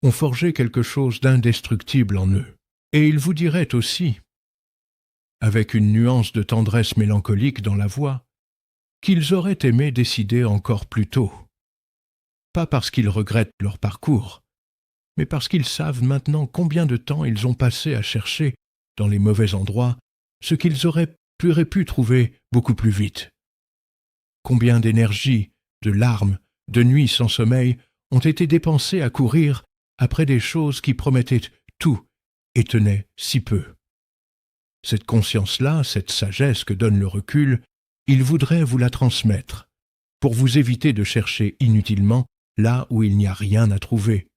ont forgé quelque chose d'indestructible en eux. Et ils vous diraient aussi, avec une nuance de tendresse mélancolique dans la voix, qu'ils auraient aimé décider encore plus tôt. Pas parce qu'ils regrettent leur parcours, mais parce qu'ils savent maintenant combien de temps ils ont passé à chercher, dans les mauvais endroits, ce qu'ils auraient pu trouver beaucoup plus vite. Combien d'énergie, de larmes, de nuits sans sommeil ont été dépensées à courir après des choses qui promettaient tout et tenaient si peu. Cette conscience-là, cette sagesse que donne le recul, il voudrait vous la transmettre, pour vous éviter de chercher inutilement là où il n'y a rien à trouver,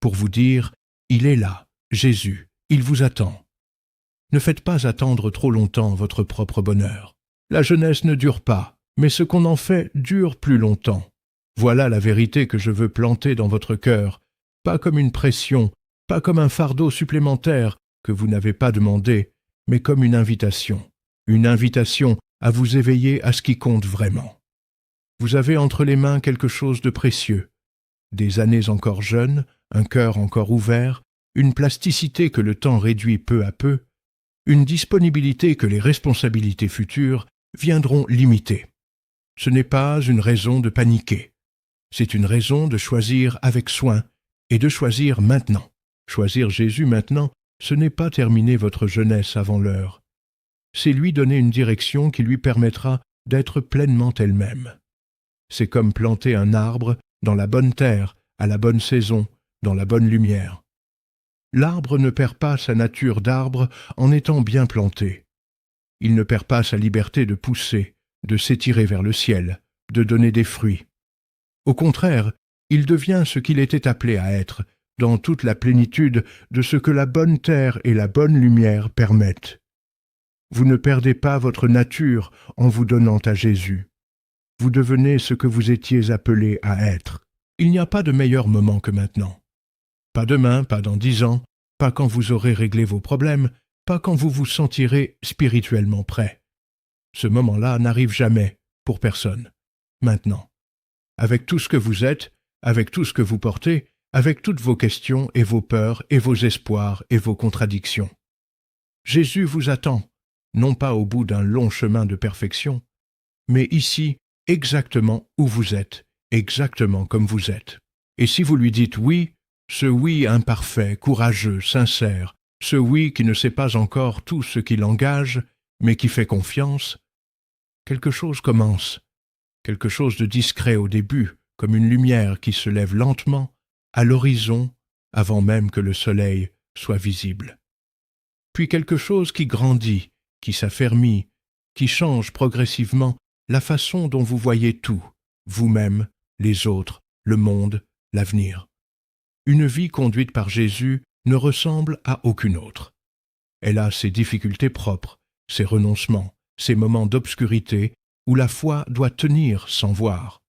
pour vous dire « Il est là, Jésus, il vous attend ». Ne faites pas attendre trop longtemps votre propre bonheur. La jeunesse ne dure pas, mais ce qu'on en fait dure plus longtemps. Voilà la vérité que je veux planter dans votre cœur, pas comme une pression, pas comme un fardeau supplémentaire que vous n'avez pas demandé, mais comme une invitation à vous éveiller à ce qui compte vraiment. Vous avez entre les mains quelque chose de précieux, des années encore jeunes, un cœur encore ouvert, une plasticité que le temps réduit peu à peu, une disponibilité que les responsabilités futures viendront limiter. Ce n'est pas une raison de paniquer. C'est une raison de choisir avec soin et de choisir maintenant. Choisir Jésus maintenant, ce n'est pas terminer votre jeunesse avant l'heure. C'est lui donner une direction qui lui permettra d'être pleinement elle-même. C'est comme planter un arbre dans la bonne terre, à la bonne saison, dans la bonne lumière. L'arbre ne perd pas sa nature d'arbre en étant bien planté. Il ne perd pas sa liberté de pousser, de s'étirer vers le ciel, de donner des fruits. Au contraire, il devient ce qu'il était appelé à être, dans toute la plénitude de ce que la bonne terre et la bonne lumière permettent. Vous ne perdez pas votre nature en vous donnant à Jésus. Vous devenez ce que vous étiez appelé à être. Il n'y a pas de meilleur moment que maintenant. Pas demain, pas dans 10 ans, pas quand vous aurez réglé vos problèmes, pas quand vous vous sentirez spirituellement prêt. Ce moment-là n'arrive jamais, pour personne. Maintenant. Avec tout ce que vous êtes, avec tout ce que vous portez, avec toutes vos questions et vos peurs et vos espoirs et vos contradictions. Jésus vous attend, non pas au bout d'un long chemin de perfection, mais ici, exactement où vous êtes, exactement comme vous êtes. Et si vous lui dites oui, ce oui imparfait, courageux, sincère, ce oui qui ne sait pas encore tout ce qui l'engage, mais qui fait confiance, quelque chose commence, quelque chose de discret au début, comme une lumière qui se lève lentement à l'horizon avant même que le soleil soit visible. Puis quelque chose qui grandit, qui s'affermit, qui change progressivement la façon dont vous voyez tout, vous-même, les autres, le monde, l'avenir. Une vie conduite par Jésus ne ressemble à aucune autre. Elle a ses difficultés propres, ses renoncements, ses moments d'obscurité où la foi doit tenir sans voir.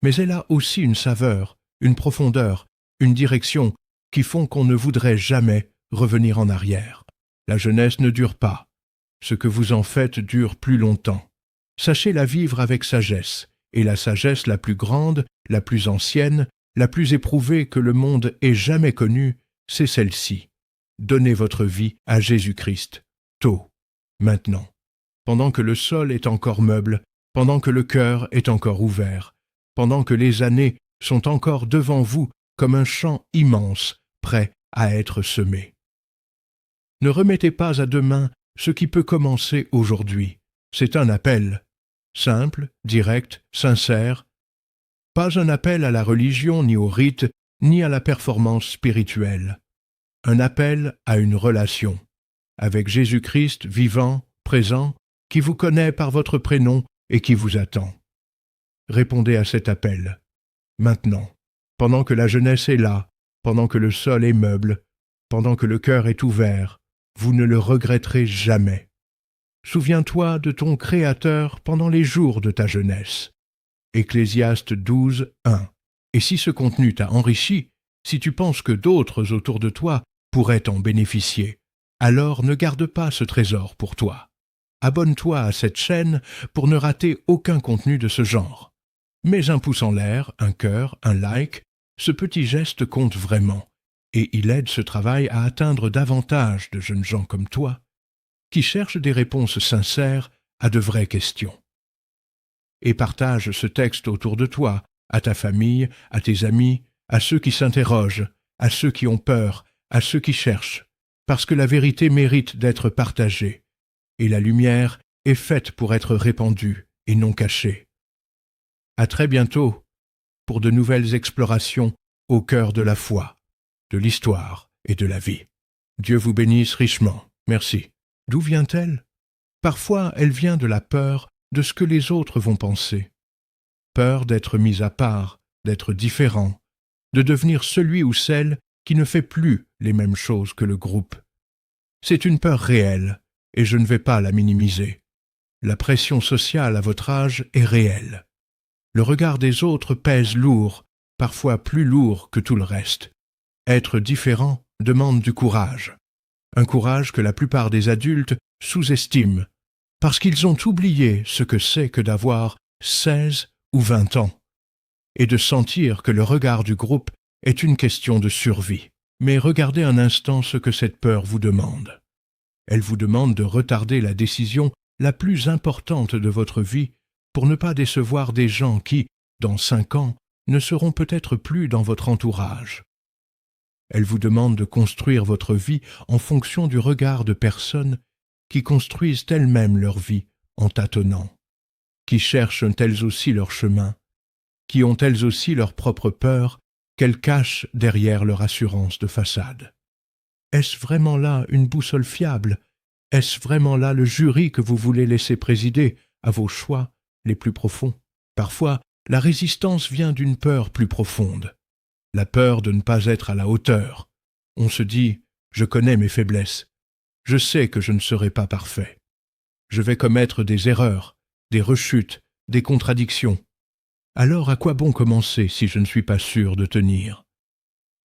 Mais elle a aussi une saveur, une profondeur, une direction qui font qu'on ne voudrait jamais revenir en arrière. La jeunesse ne dure pas. Ce que vous en faites dure plus longtemps. Sachez la vivre avec sagesse, et la sagesse la plus grande, la plus ancienne, la plus éprouvée que le monde ait jamais connue, c'est celle-ci. Donnez votre vie à Jésus-Christ, tôt, maintenant, pendant que le sol est encore meuble, pendant que le cœur est encore ouvert, pendant que les années sont encore devant vous comme un champ immense, prêt à être semé. Ne remettez pas à demain ce qui peut commencer aujourd'hui. C'est un appel, simple, direct, sincère. Pas un appel à la religion, ni au rite, ni à la performance spirituelle. Un appel à une relation, avec Jésus-Christ vivant, présent, qui vous connaît par votre prénom et qui vous attend. Répondez à cet appel, maintenant, pendant que la jeunesse est là, pendant que le sol est meuble, pendant que le cœur est ouvert, vous ne le regretterez jamais. Souviens-toi de ton Créateur pendant les jours de ta jeunesse. Ecclésiaste 12, 1. Et si ce contenu t'a enrichi, si tu penses que d'autres autour de toi pourraient en bénéficier, alors ne garde pas ce trésor pour toi. Abonne-toi à cette chaîne pour ne rater aucun contenu de ce genre. Mets un pouce en l'air, un cœur, un like, ce petit geste compte vraiment, et il aide ce travail à atteindre davantage de jeunes gens comme toi, qui cherchent des réponses sincères à de vraies questions. Et partage ce texte autour de toi, à ta famille, à tes amis, à ceux qui s'interrogent, à ceux qui ont peur, à ceux qui cherchent, parce que la vérité mérite d'être partagée, et la lumière est faite pour être répandue et non cachée. À très bientôt pour de nouvelles explorations au cœur de la foi, de l'histoire et de la vie. Dieu vous bénisse richement. Merci. D'où vient-elle? Parfois, elle vient de la peur de ce que les autres vont penser. Peur d'être mis à part, d'être différent, de devenir celui ou celle qui ne fait plus les mêmes choses que le groupe. C'est une peur réelle, et je ne vais pas la minimiser. La pression sociale à votre âge est réelle. Le regard des autres pèse lourd, parfois plus lourd que tout le reste. Être différent demande du courage. Un courage que la plupart des adultes sous-estiment, parce qu'ils ont oublié ce que c'est que d'avoir 16 ou 20 ans, et de sentir que le regard du groupe est une question de survie. Mais regardez un instant ce que cette peur vous demande. Elle vous demande de retarder la décision la plus importante de votre vie pour ne pas décevoir des gens qui, dans 5 ans, ne seront peut-être plus dans votre entourage. Elle vous demande de construire votre vie en fonction du regard de personnes qui construisent elles-mêmes leur vie en tâtonnant, qui cherchent elles aussi leur chemin, qui ont elles aussi leur propre peur qu'elles cachent derrière leur assurance de façade. Est-ce vraiment là une boussole fiable? Est-ce vraiment là le jury que vous voulez laisser présider à vos choix les plus profonds? Parfois, la résistance vient d'une peur plus profonde, la peur de ne pas être à la hauteur. On se dit « je connais mes faiblesses, je sais que je ne serai pas parfait, je vais commettre des erreurs, des rechutes, des contradictions. Alors à quoi bon commencer si je ne suis pas sûr de tenir ?»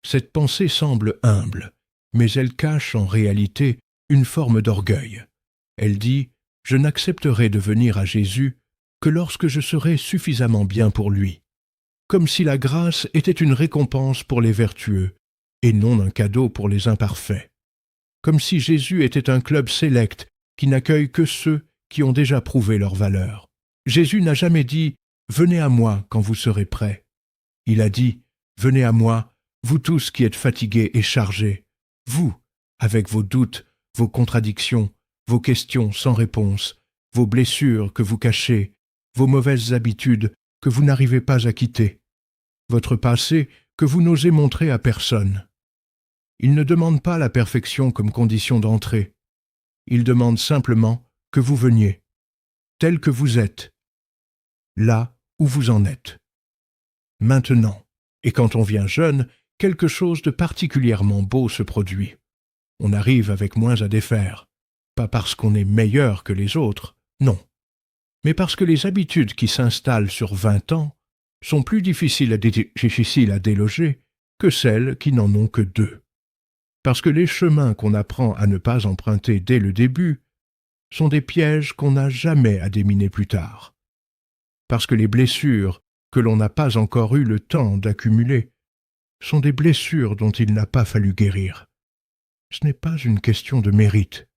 Cette pensée semble humble, mais elle cache en réalité une forme d'orgueil. Elle dit « je n'accepterai de venir à Jésus que lorsque je serai suffisamment bien pour lui », comme si la grâce était une récompense pour les vertueux et non un cadeau pour les imparfaits, comme si Jésus était un club sélect qui n'accueille que ceux qui ont déjà prouvé leur valeur. Jésus n'a jamais dit « venez à moi quand vous serez prêts ». Il a dit « venez à moi, vous tous qui êtes fatigués et chargés, vous, avec vos doutes, vos contradictions, vos questions sans réponse, vos blessures que vous cachez, vos mauvaises habitudes que vous n'arrivez pas à quitter, votre passé que vous n'osez montrer à personne. » Il ne demande pas la perfection comme condition d'entrée. Il demande simplement que vous veniez, tel que vous êtes, là où vous en êtes. Maintenant, et quand on vient jeune, quelque chose de particulièrement beau se produit. On arrive avec moins à défaire, pas parce qu'on est meilleur que les autres, non, mais parce que les habitudes qui s'installent sur 20 ans sont plus difficiles à déloger que celles qui n'en ont que 2. Parce que les chemins qu'on apprend à ne pas emprunter dès le début sont des pièges qu'on n'a jamais à déminer plus tard. Parce que les blessures que l'on n'a pas encore eu le temps d'accumuler sont des blessures dont il n'a pas fallu guérir. Ce n'est pas une question de mérite,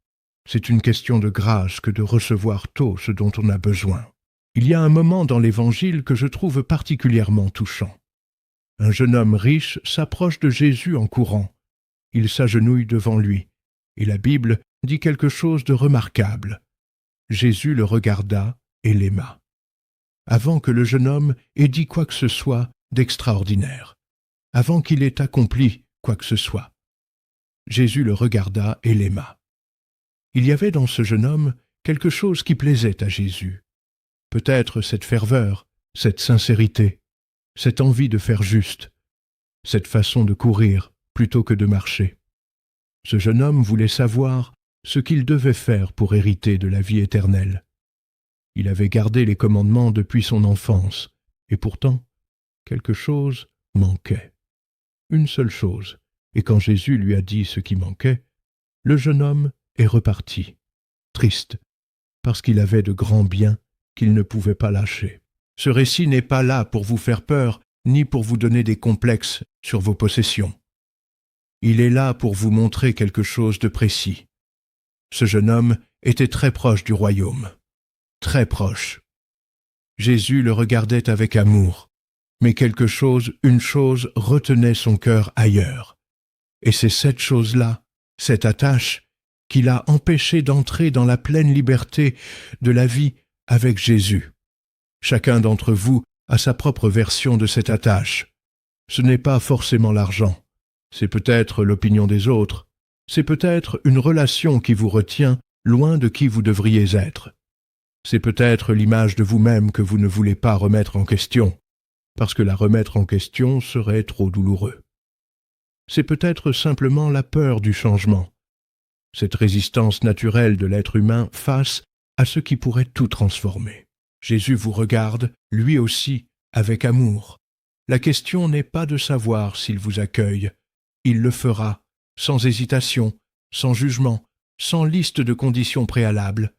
c'est une question de grâce que de recevoir tôt ce dont on a besoin. Il y a un moment dans l'Évangile que je trouve particulièrement touchant. Un jeune homme riche s'approche de Jésus en courant. Il s'agenouille devant lui, et la Bible dit quelque chose de remarquable. Jésus le regarda et l'aima, avant que le jeune homme ait dit quoi que ce soit d'extraordinaire, avant qu'il ait accompli quoi que ce soit. Jésus le regarda et l'aima. Il y avait dans ce jeune homme quelque chose qui plaisait à Jésus. Peut-être cette ferveur, cette sincérité, cette envie de faire juste, cette façon de courir plutôt que de marcher. Ce jeune homme voulait savoir ce qu'il devait faire pour hériter de la vie éternelle. Il avait gardé les commandements depuis son enfance, et pourtant, quelque chose manquait. Une seule chose, et quand Jésus lui a dit ce qui manquait, le jeune homme est reparti, triste, parce qu'il avait de grands biens qu'il ne pouvait pas lâcher. Ce récit n'est pas là pour vous faire peur, ni pour vous donner des complexes sur vos possessions. Il est là pour vous montrer quelque chose de précis. Ce jeune homme était très proche du royaume, très proche. Jésus le regardait avec amour, mais une chose retenait son cœur ailleurs. Et c'est cette chose-là, cette attache, qui l'a empêché d'entrer dans la pleine liberté de la vie avec Jésus. Chacun d'entre vous a sa propre version de cette attache. Ce n'est pas forcément l'argent, c'est peut-être l'opinion des autres, c'est peut-être une relation qui vous retient loin de qui vous devriez être. C'est peut-être l'image de vous-même que vous ne voulez pas remettre en question, parce que la remettre en question serait trop douloureux. C'est peut-être simplement la peur du changement, cette résistance naturelle de l'être humain face à ce qui pourrait tout transformer. Jésus vous regarde, lui aussi, avec amour. La question n'est pas de savoir s'il vous accueille. Il le fera, sans hésitation, sans jugement, sans liste de conditions préalables.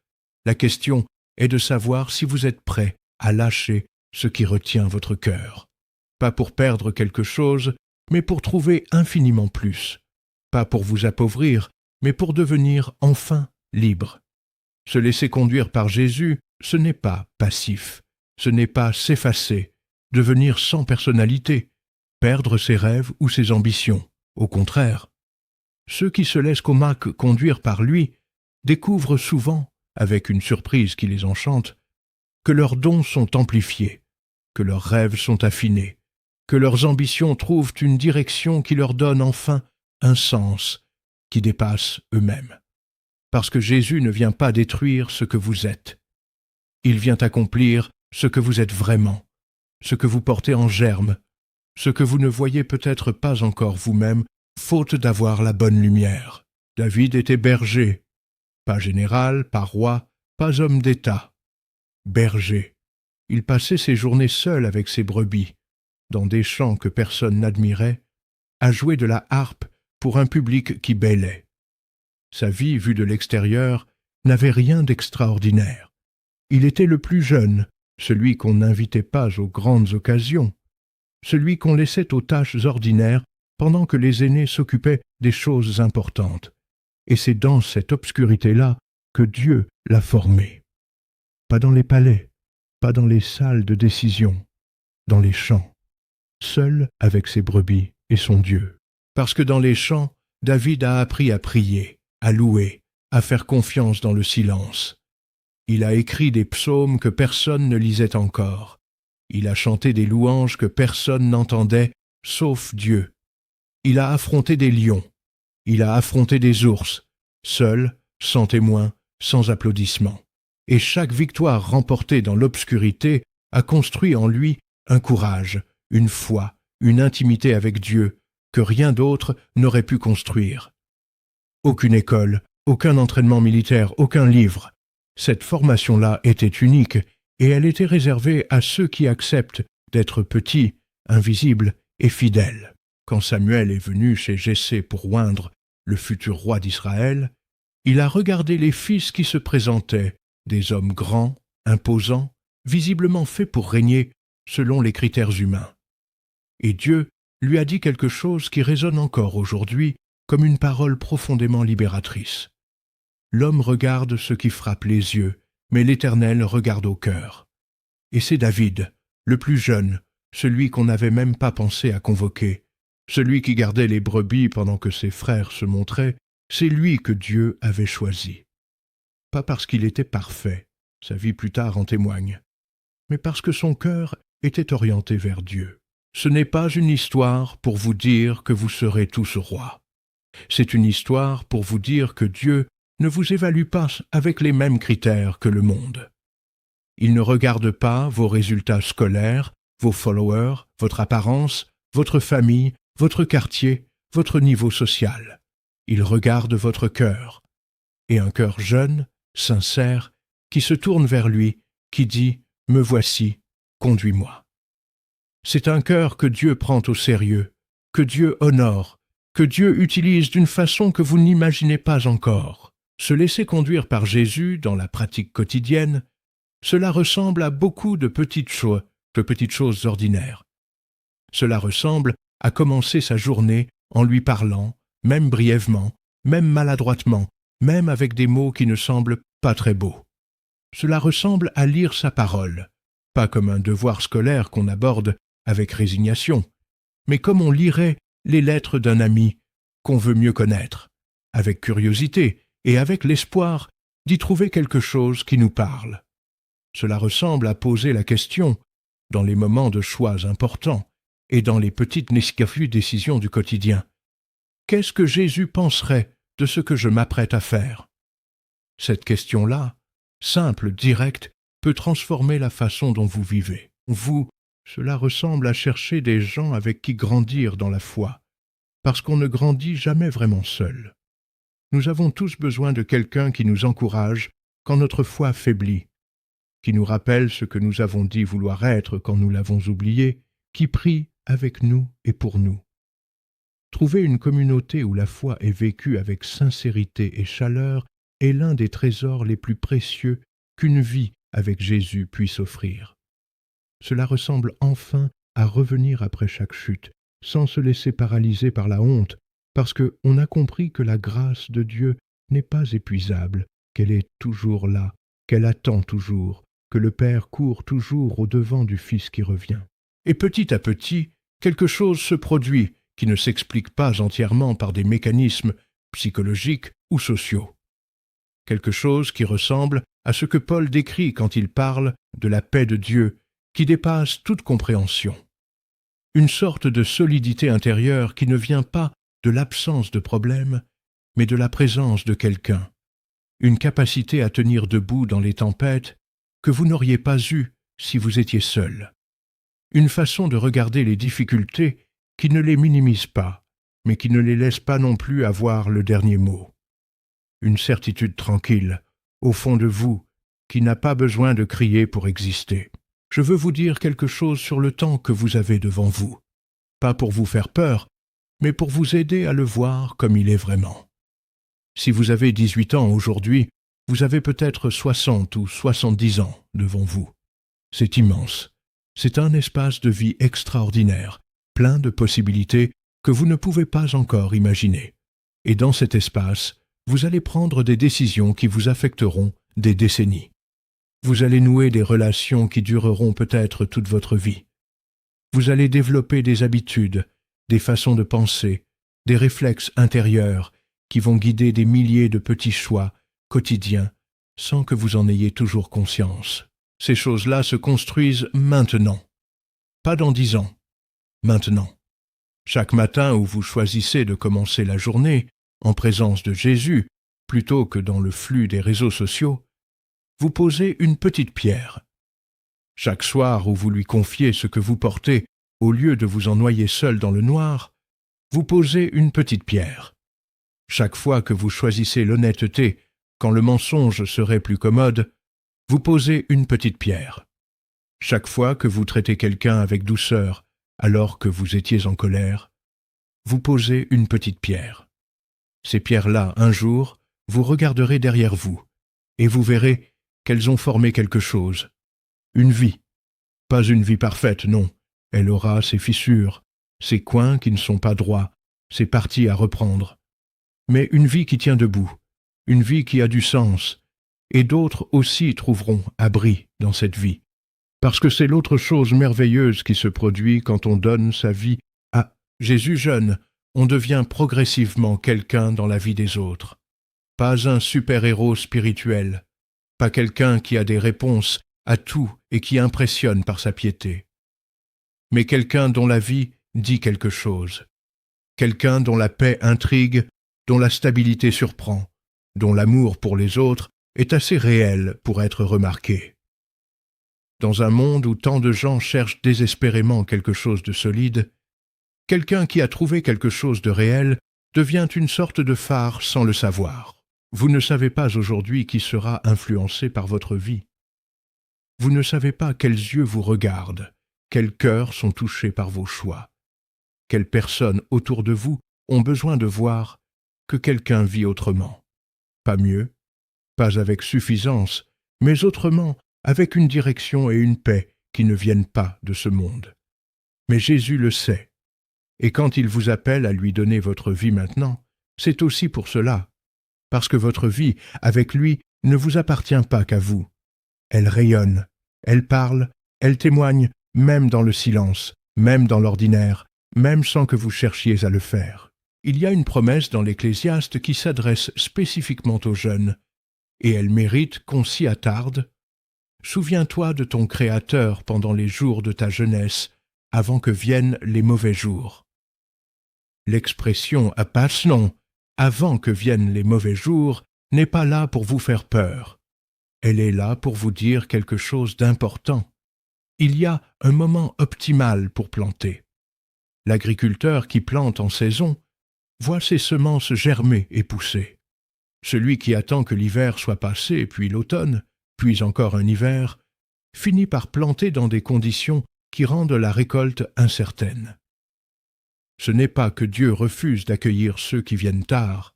La question est de savoir si vous êtes prêt à lâcher ce qui retient votre cœur. Pas pour perdre quelque chose, mais pour trouver infiniment plus, pas pour vous appauvrir, mais pour devenir enfin libre. Se laisser conduire par Jésus, ce n'est pas passif, ce n'est pas s'effacer, devenir sans personnalité, perdre ses rêves ou ses ambitions. Au contraire, ceux qui se laissent conduire par lui découvrent souvent, avec une surprise qui les enchante, que leurs dons sont amplifiés, que leurs rêves sont affinés, que leurs ambitions trouvent une direction qui leur donne enfin un sens qui dépasse eux-mêmes. Parce que Jésus ne vient pas détruire ce que vous êtes. Il vient accomplir ce que vous êtes vraiment, ce que vous portez en germe, ce que vous ne voyez peut-être pas encore vous-même, faute d'avoir la bonne lumière. David était berger, pas général, pas roi, pas homme d'État. Berger. Il passait ses journées seul avec ses brebis, dans des champs que personne n'admirait, à jouer de la harpe pour un public qui bêlait. Sa vie, vue de l'extérieur, n'avait rien d'extraordinaire. Il était le plus jeune, celui qu'on n'invitait pas aux grandes occasions, celui qu'on laissait aux tâches ordinaires pendant que les aînés s'occupaient des choses importantes. Et c'est dans cette obscurité-là que Dieu l'a formé. Pas dans les palais, pas dans les salles de décision, dans les champs, seul avec ses brebis et son Dieu. Parce que dans les champs, David a appris à prier, à louer, à faire confiance dans le silence. Il a écrit des psaumes que personne ne lisait encore. Il a chanté des louanges que personne n'entendait, sauf Dieu. Il a affronté des lions. Il a affronté des ours, seul, sans témoin, sans applaudissements. Et chaque victoire remportée dans l'obscurité a construit en lui un courage, une foi, une intimité avec Dieu que rien d'autre n'aurait pu construire. Aucune école, aucun entraînement militaire, aucun livre. Cette formation-là était unique et elle était réservée à ceux qui acceptent d'être petits, invisibles et fidèles. Quand Samuel est venu chez Jessé pour oindre le futur roi d'Israël, il a regardé les fils qui se présentaient, des hommes grands, imposants, visiblement faits pour régner selon les critères humains. Et Dieu lui a dit quelque chose qui résonne encore aujourd'hui comme une parole profondément libératrice. L'homme regarde ce qui frappe les yeux, mais l'Éternel regarde au cœur. Et c'est David, le plus jeune, celui qu'on n'avait même pas pensé à convoquer, celui qui gardait les brebis pendant que ses frères se montraient, c'est lui que Dieu avait choisi. Pas parce qu'il était parfait, sa vie plus tard en témoigne, mais parce que son cœur était orienté vers Dieu. Ce n'est pas une histoire pour vous dire que vous serez tous rois. C'est une histoire pour vous dire que Dieu ne vous évalue pas avec les mêmes critères que le monde. Il ne regarde pas vos résultats scolaires, vos followers, votre apparence, votre famille, votre quartier, votre niveau social. Il regarde votre cœur. Et un cœur jeune, sincère, qui se tourne vers lui, qui dit « Me voici, conduis-moi ». C'est un cœur que Dieu prend au sérieux, que Dieu honore, que Dieu utilise d'une façon que vous n'imaginez pas encore. Se laisser conduire par Jésus dans la pratique quotidienne, cela ressemble à beaucoup de petites choses ordinaires. Cela ressemble à commencer sa journée en lui parlant, même brièvement, même maladroitement, même avec des mots qui ne semblent pas très beaux. Cela ressemble à lire sa parole, pas comme un devoir scolaire qu'on aborde avec résignation, mais comme on lirait les lettres d'un ami qu'on veut mieux connaître, avec curiosité et avec l'espoir d'y trouver quelque chose qui nous parle. Cela ressemble à poser la question, dans les moments de choix importants et dans les petites décisions du quotidien. Qu'est-ce que Jésus penserait de ce que je m'apprête à faire? Cette question-là, simple, directe, peut transformer la façon dont vous vivez. Cela ressemble à chercher des gens avec qui grandir dans la foi, parce qu'on ne grandit jamais vraiment seul. Nous avons tous besoin de quelqu'un qui nous encourage quand notre foi faiblit, qui nous rappelle ce que nous avons dit vouloir être quand nous l'avons oublié, qui prie avec nous et pour nous. Trouver une communauté où la foi est vécue avec sincérité et chaleur est l'un des trésors les plus précieux qu'une vie avec Jésus puisse offrir. Cela ressemble enfin à revenir après chaque chute, sans se laisser paralyser par la honte parce qu'on a compris que la grâce de Dieu n'est pas épuisable, qu'elle est toujours là, qu'elle attend toujours, que le Père court toujours au-devant du Fils qui revient. Et petit à petit, quelque chose se produit qui ne s'explique pas entièrement par des mécanismes psychologiques ou sociaux. Quelque chose qui ressemble à ce que Paul décrit quand il parle de la paix de Dieu qui dépasse toute compréhension. Une sorte de solidité intérieure qui ne vient pas de l'absence de problème, mais de la présence de quelqu'un. Une capacité à tenir debout dans les tempêtes que vous n'auriez pas eue si vous étiez seul. Une façon de regarder les difficultés qui ne les minimise pas, mais qui ne les laisse pas non plus avoir le dernier mot. Une certitude tranquille, au fond de vous, qui n'a pas besoin de crier pour exister. Je veux vous dire quelque chose sur le temps que vous avez devant vous. Pas pour vous faire peur, mais pour vous aider à le voir comme il est vraiment. Si vous avez 18 ans aujourd'hui, vous avez peut-être 60 ou 70 ans devant vous. C'est immense. C'est un espace de vie extraordinaire, plein de possibilités que vous ne pouvez pas encore imaginer. Et dans cet espace, vous allez prendre des décisions qui vous affecteront des décennies. Vous allez nouer des relations qui dureront peut-être toute votre vie. Vous allez développer des habitudes, des façons de penser, des réflexes intérieurs qui vont guider des milliers de petits choix quotidiens sans que vous en ayez toujours conscience. Ces choses-là se construisent maintenant, pas dans 10 ans, maintenant. Chaque matin où vous choisissez de commencer la journée en présence de Jésus, plutôt que dans le flux des réseaux sociaux, vous posez une petite pierre. Chaque soir où vous lui confiez ce que vous portez, au lieu de vous en noyer seul dans le noir, vous posez une petite pierre. Chaque fois que vous choisissez l'honnêteté, quand le mensonge serait plus commode, vous posez une petite pierre. Chaque fois que vous traitez quelqu'un avec douceur, alors que vous étiez en colère, vous posez une petite pierre. Ces pierres-là, un jour, vous regarderez derrière vous, et vous verrez qu'elles ont formé quelque chose. Une vie. Pas une vie parfaite, non. Elle aura ses fissures, ses coins qui ne sont pas droits, ses parties à reprendre. Mais une vie qui tient debout, une vie qui a du sens, et d'autres aussi trouveront abri dans cette vie. Parce que c'est l'autre chose merveilleuse qui se produit quand on donne sa vie à Jésus jeune, on devient progressivement quelqu'un dans la vie des autres. Pas un super-héros spirituel, pas quelqu'un qui a des réponses à tout et qui impressionne par sa piété, mais quelqu'un dont la vie dit quelque chose, quelqu'un dont la paix intrigue, dont la stabilité surprend, dont l'amour pour les autres est assez réel pour être remarqué. Dans un monde où tant de gens cherchent désespérément quelque chose de solide, quelqu'un qui a trouvé quelque chose de réel devient une sorte de phare sans le savoir. Vous ne savez pas aujourd'hui qui sera influencé par votre vie. Vous ne savez pas quels yeux vous regardent, quels cœurs sont touchés par vos choix, quelles personnes autour de vous ont besoin de voir que quelqu'un vit autrement. Pas mieux, pas avec suffisance, mais autrement, avec une direction et une paix qui ne viennent pas de ce monde. Mais Jésus le sait, et quand il vous appelle à lui donner votre vie maintenant, c'est aussi pour cela, parce que votre vie, avec lui, ne vous appartient pas qu'à vous. Elle rayonne, elle parle, elle témoigne, même dans le silence, même dans l'ordinaire, même sans que vous cherchiez à le faire. Il y a une promesse dans l'Ecclésiaste qui s'adresse spécifiquement aux jeunes, et elle mérite qu'on s'y attarde. Souviens-toi de ton Créateur pendant les jours de ta jeunesse, avant que viennent les mauvais jours. L'expression « appassion » avant que viennent les mauvais jours n'est pas là pour vous faire peur. Elle est là pour vous dire quelque chose d'important. Il y a un moment optimal pour planter. L'agriculteur qui plante en saison voit ses semences germer et pousser. Celui qui attend que l'hiver soit passé, puis l'automne, puis encore un hiver, finit par planter dans des conditions qui rendent la récolte incertaine. Ce n'est pas que Dieu refuse d'accueillir ceux qui viennent tard.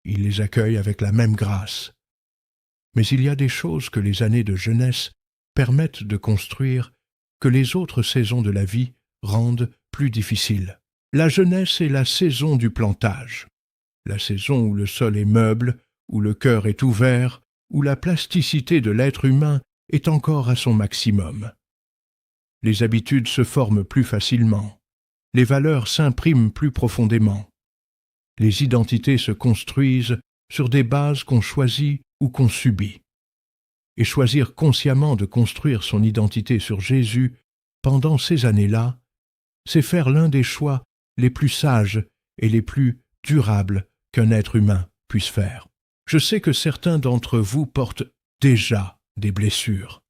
Il les accueille avec la même grâce. Mais il y a des choses que les années de jeunesse permettent de construire que les autres saisons de la vie rendent plus difficiles. La jeunesse est la saison du plantage, la saison où le sol est meuble, où le cœur est ouvert, où la plasticité de l'être humain est encore à son maximum. Les habitudes se forment plus facilement, les valeurs s'impriment plus profondément. Les identités se construisent sur des bases qu'on choisit ou qu'on subit. Et choisir consciemment de construire son identité sur Jésus pendant ces années-là, c'est faire l'un des choix les plus sages et les plus durables qu'un être humain puisse faire. Je sais que certains d'entre vous portent déjà des blessures,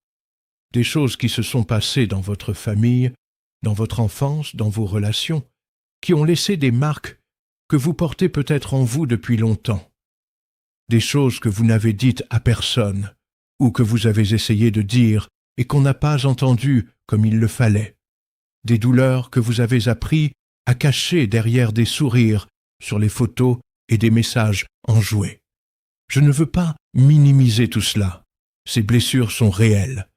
des choses qui se sont passées dans votre famille, dans votre enfance, dans vos relations, qui ont laissé des marques que vous portez peut-être en vous depuis longtemps, des choses que vous n'avez dites à personne, ou que vous avez essayé de dire et qu'on n'a pas entendues comme il le fallait, des douleurs que vous avez appris à cacher derrière des sourires sur les photos et des messages enjoués. Je ne veux pas minimiser tout cela. Ces blessures sont réelles,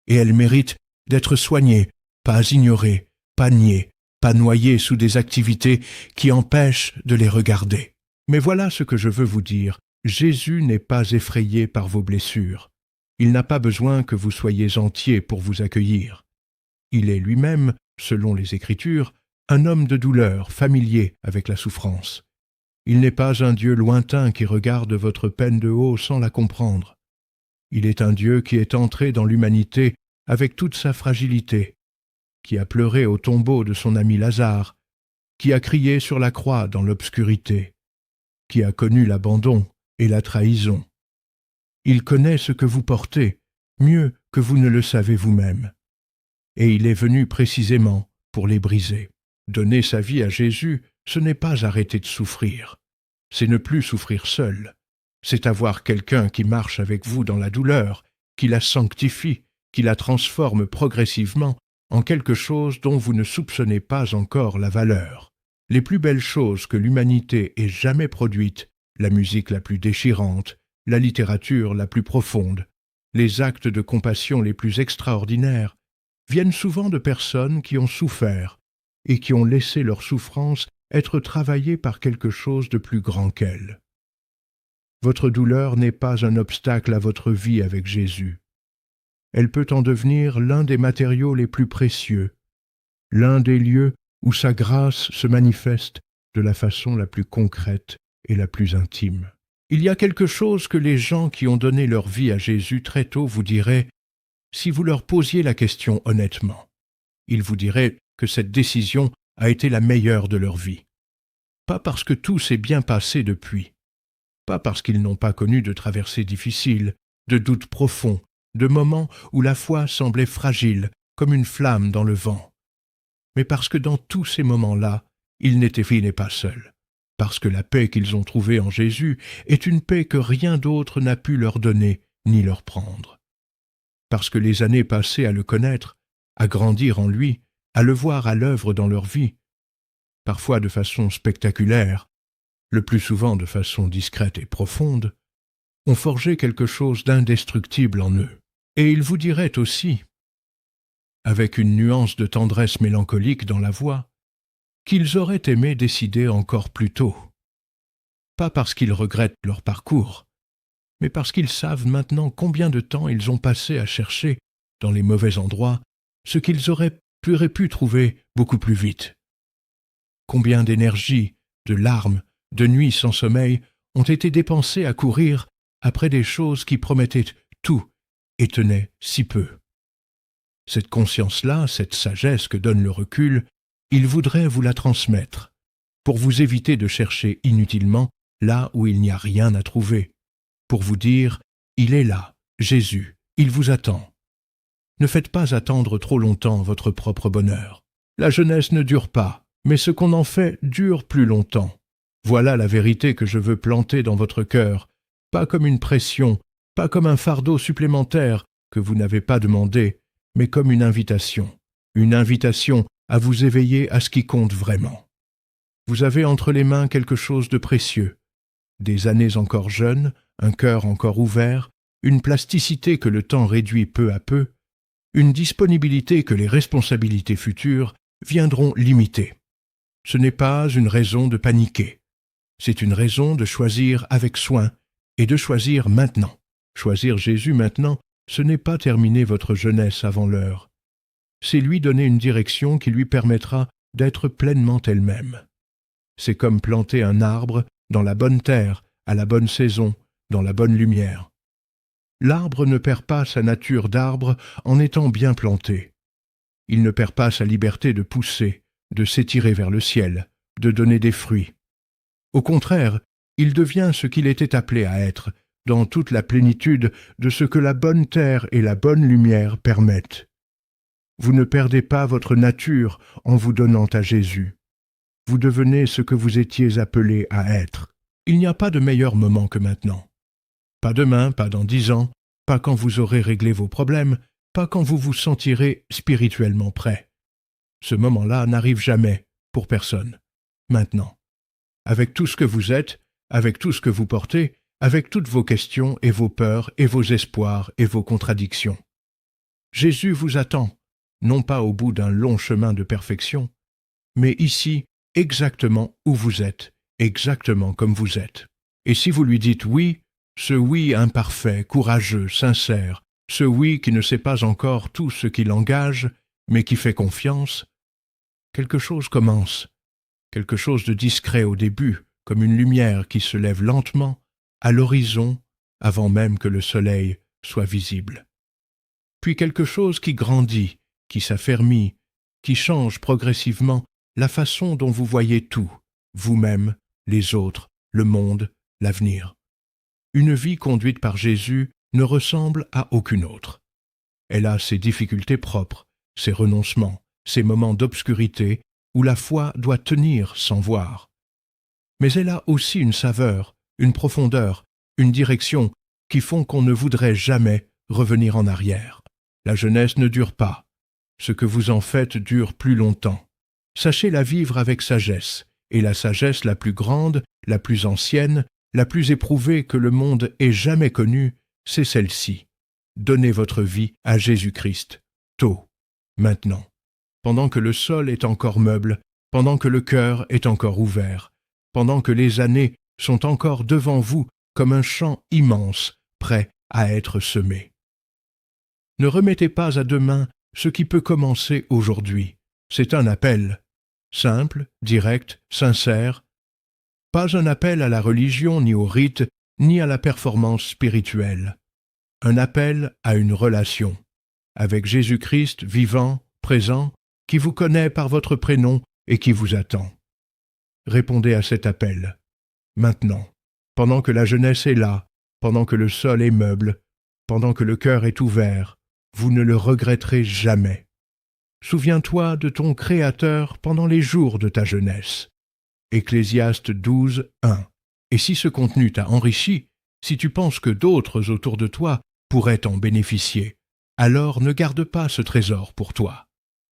et elles méritent d'être soignées, pas ignorées, pas niées, pas noyées sous des activités qui empêchent de les regarder. Mais voilà ce que je veux vous dire. Jésus n'est pas effrayé par vos blessures. Il n'a pas besoin que vous soyez entiers pour vous accueillir. Il est lui-même, selon les Écritures, un homme de douleur, familier avec la souffrance. Il n'est pas un Dieu lointain qui regarde votre peine de haut sans la comprendre. Il est un Dieu qui est entré dans l'humanité avec toute sa fragilité, qui a pleuré au tombeau de son ami Lazare, qui a crié sur la croix dans l'obscurité, qui a connu l'abandon et la trahison. Il connaît ce que vous portez, mieux que vous ne le savez vous-même. Et il est venu précisément pour les briser. Donner sa vie à Jésus, ce n'est pas arrêter de souffrir. C'est ne plus souffrir seul. C'est avoir quelqu'un qui marche avec vous dans la douleur, qui la sanctifie, qui la transforme progressivement en quelque chose dont vous ne soupçonnez pas encore la valeur. Les plus belles choses que l'humanité ait jamais produites, la musique la plus déchirante, la littérature la plus profonde, les actes de compassion les plus extraordinaires, viennent souvent de personnes qui ont souffert et qui ont laissé leur souffrance être travaillée par quelque chose de plus grand qu'elles. Votre douleur n'est pas un obstacle à votre vie avec Jésus. Elle peut en devenir l'un des matériaux les plus précieux, l'un des lieux où sa grâce se manifeste de la façon la plus concrète et la plus intime. Il y a quelque chose que les gens qui ont donné leur vie à Jésus très tôt vous diraient si vous leur posiez la question honnêtement. Ils vous diraient que cette décision a été la meilleure de leur vie. Pas parce que tout s'est bien passé depuis, pas parce qu'ils n'ont pas connu de traversées difficiles, de doutes profonds, de moments où la foi semblait fragile comme une flamme dans le vent, mais parce que dans tous ces moments-là, ils n'étaient pas seuls, parce que la paix qu'ils ont trouvée en Jésus est une paix que rien d'autre n'a pu leur donner ni leur prendre. Parce que les années passées à le connaître, à grandir en lui, à le voir à l'œuvre dans leur vie, parfois de façon spectaculaire, le plus souvent de façon discrète et profonde, ont forgé quelque chose d'indestructible en eux. Et ils vous diraient aussi, avec une nuance de tendresse mélancolique dans la voix, qu'ils auraient aimé décider encore plus tôt. Pas parce qu'ils regrettent leur parcours, mais parce qu'ils savent maintenant combien de temps ils ont passé à chercher, dans les mauvais endroits, ce qu'ils auraient pu trouver beaucoup plus vite. Combien d'énergie, de larmes, de nuits sans sommeil ont été dépensées à courir après des choses qui promettaient tout et tenaient si peu. Cette conscience-là, cette sagesse que donne le recul, il voudrait vous la transmettre, pour vous éviter de chercher inutilement là où il n'y a rien à trouver, pour vous dire « Il est là, Jésus, il vous attend ». Ne faites pas attendre trop longtemps votre propre bonheur. La jeunesse ne dure pas, mais ce qu'on en fait dure plus longtemps. Voilà la vérité que je veux planter dans votre cœur, pas comme une pression, pas comme un fardeau supplémentaire que vous n'avez pas demandé, mais comme une invitation à vous éveiller à ce qui compte vraiment. Vous avez entre les mains quelque chose de précieux, des années encore jeunes, un cœur encore ouvert, une plasticité que le temps réduit peu à peu, une disponibilité que les responsabilités futures viendront limiter. Ce n'est pas une raison de paniquer. C'est une raison de choisir avec soin et de choisir maintenant. Choisir Jésus maintenant, ce n'est pas terminer votre jeunesse avant l'heure. C'est lui donner une direction qui lui permettra d'être pleinement elle-même. C'est comme planter un arbre dans la bonne terre, à la bonne saison, dans la bonne lumière. L'arbre ne perd pas sa nature d'arbre en étant bien planté. Il ne perd pas sa liberté de pousser, de s'étirer vers le ciel, de donner des fruits. Au contraire, il devient ce qu'il était appelé à être, dans toute la plénitude de ce que la bonne terre et la bonne lumière permettent. Vous ne perdez pas votre nature en vous donnant à Jésus. Vous devenez ce que vous étiez appelé à être. Il n'y a pas de meilleur moment que maintenant. Pas demain, pas dans 10 ans, pas quand vous aurez réglé vos problèmes, pas quand vous vous sentirez spirituellement prêt. Ce moment-là n'arrive jamais, pour personne. Maintenant. Avec tout ce que vous êtes, avec tout ce que vous portez, avec toutes vos questions et vos peurs et vos espoirs et vos contradictions. Jésus vous attend, non pas au bout d'un long chemin de perfection, mais ici, exactement où vous êtes, exactement comme vous êtes. Et si vous lui dites oui, ce oui imparfait, courageux, sincère, ce oui qui ne sait pas encore tout ce qui l'engage, mais qui fait confiance, quelque chose commence, quelque chose de discret au début, comme une lumière qui se lève lentement à l'horizon avant même que le soleil soit visible. Puis quelque chose qui grandit, qui s'affermit, qui change progressivement la façon dont vous voyez tout, vous-même, les autres, le monde, l'avenir. Une vie conduite par Jésus ne ressemble à aucune autre. Elle a ses difficultés propres, ses renoncements, ses moments d'obscurité où la foi doit tenir sans voir. Mais elle a aussi une saveur, une profondeur, une direction qui font qu'on ne voudrait jamais revenir en arrière. La jeunesse ne dure pas. Ce que vous en faites dure plus longtemps. Sachez la vivre avec sagesse, et la sagesse la plus grande, la plus ancienne, la plus éprouvée que le monde ait jamais connue, c'est celle-ci. Donnez votre vie à Jésus-Christ, tôt, maintenant, pendant que le sol est encore meuble, pendant que le cœur est encore ouvert, pendant que les années sont encore devant vous comme un champ immense, prêt à être semé. Ne remettez pas à demain ce qui peut commencer aujourd'hui. C'est un appel, simple, direct, sincère. Pas un appel à la religion, ni au rite, ni à la performance spirituelle. Un appel à une relation, avec Jésus-Christ vivant, présent, qui vous connaît par votre prénom et qui vous attend. Répondez à cet appel, maintenant, pendant que la jeunesse est là, pendant que le sol est meuble, pendant que le cœur est ouvert, vous ne le regretterez jamais. Souviens-toi de ton Créateur pendant les jours de ta jeunesse. Ecclésiaste 12, 1. Et si ce contenu t'a enrichi, si tu penses que d'autres autour de toi pourraient en bénéficier, alors ne garde pas ce trésor pour toi.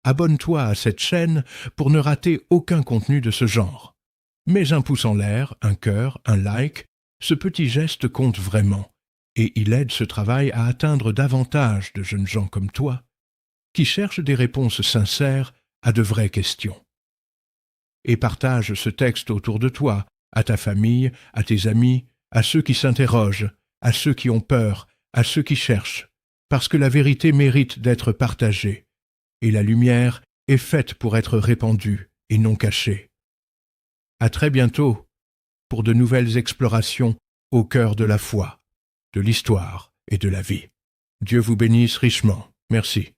Abonne-toi à cette chaîne pour ne rater aucun contenu de ce genre. Mets un pouce en l'air, un cœur, un like, ce petit geste compte vraiment, et il aide ce travail à atteindre davantage de jeunes gens comme toi, qui cherchent des réponses sincères à de vraies questions. Et partage ce texte autour de toi, à ta famille, à tes amis, à ceux qui s'interrogent, à ceux qui ont peur, à ceux qui cherchent, parce que la vérité mérite d'être partagée, et la lumière est faite pour être répandue et non cachée. À très bientôt pour de nouvelles explorations au cœur de la foi, de l'histoire et de la vie. Dieu vous bénisse richement. Merci.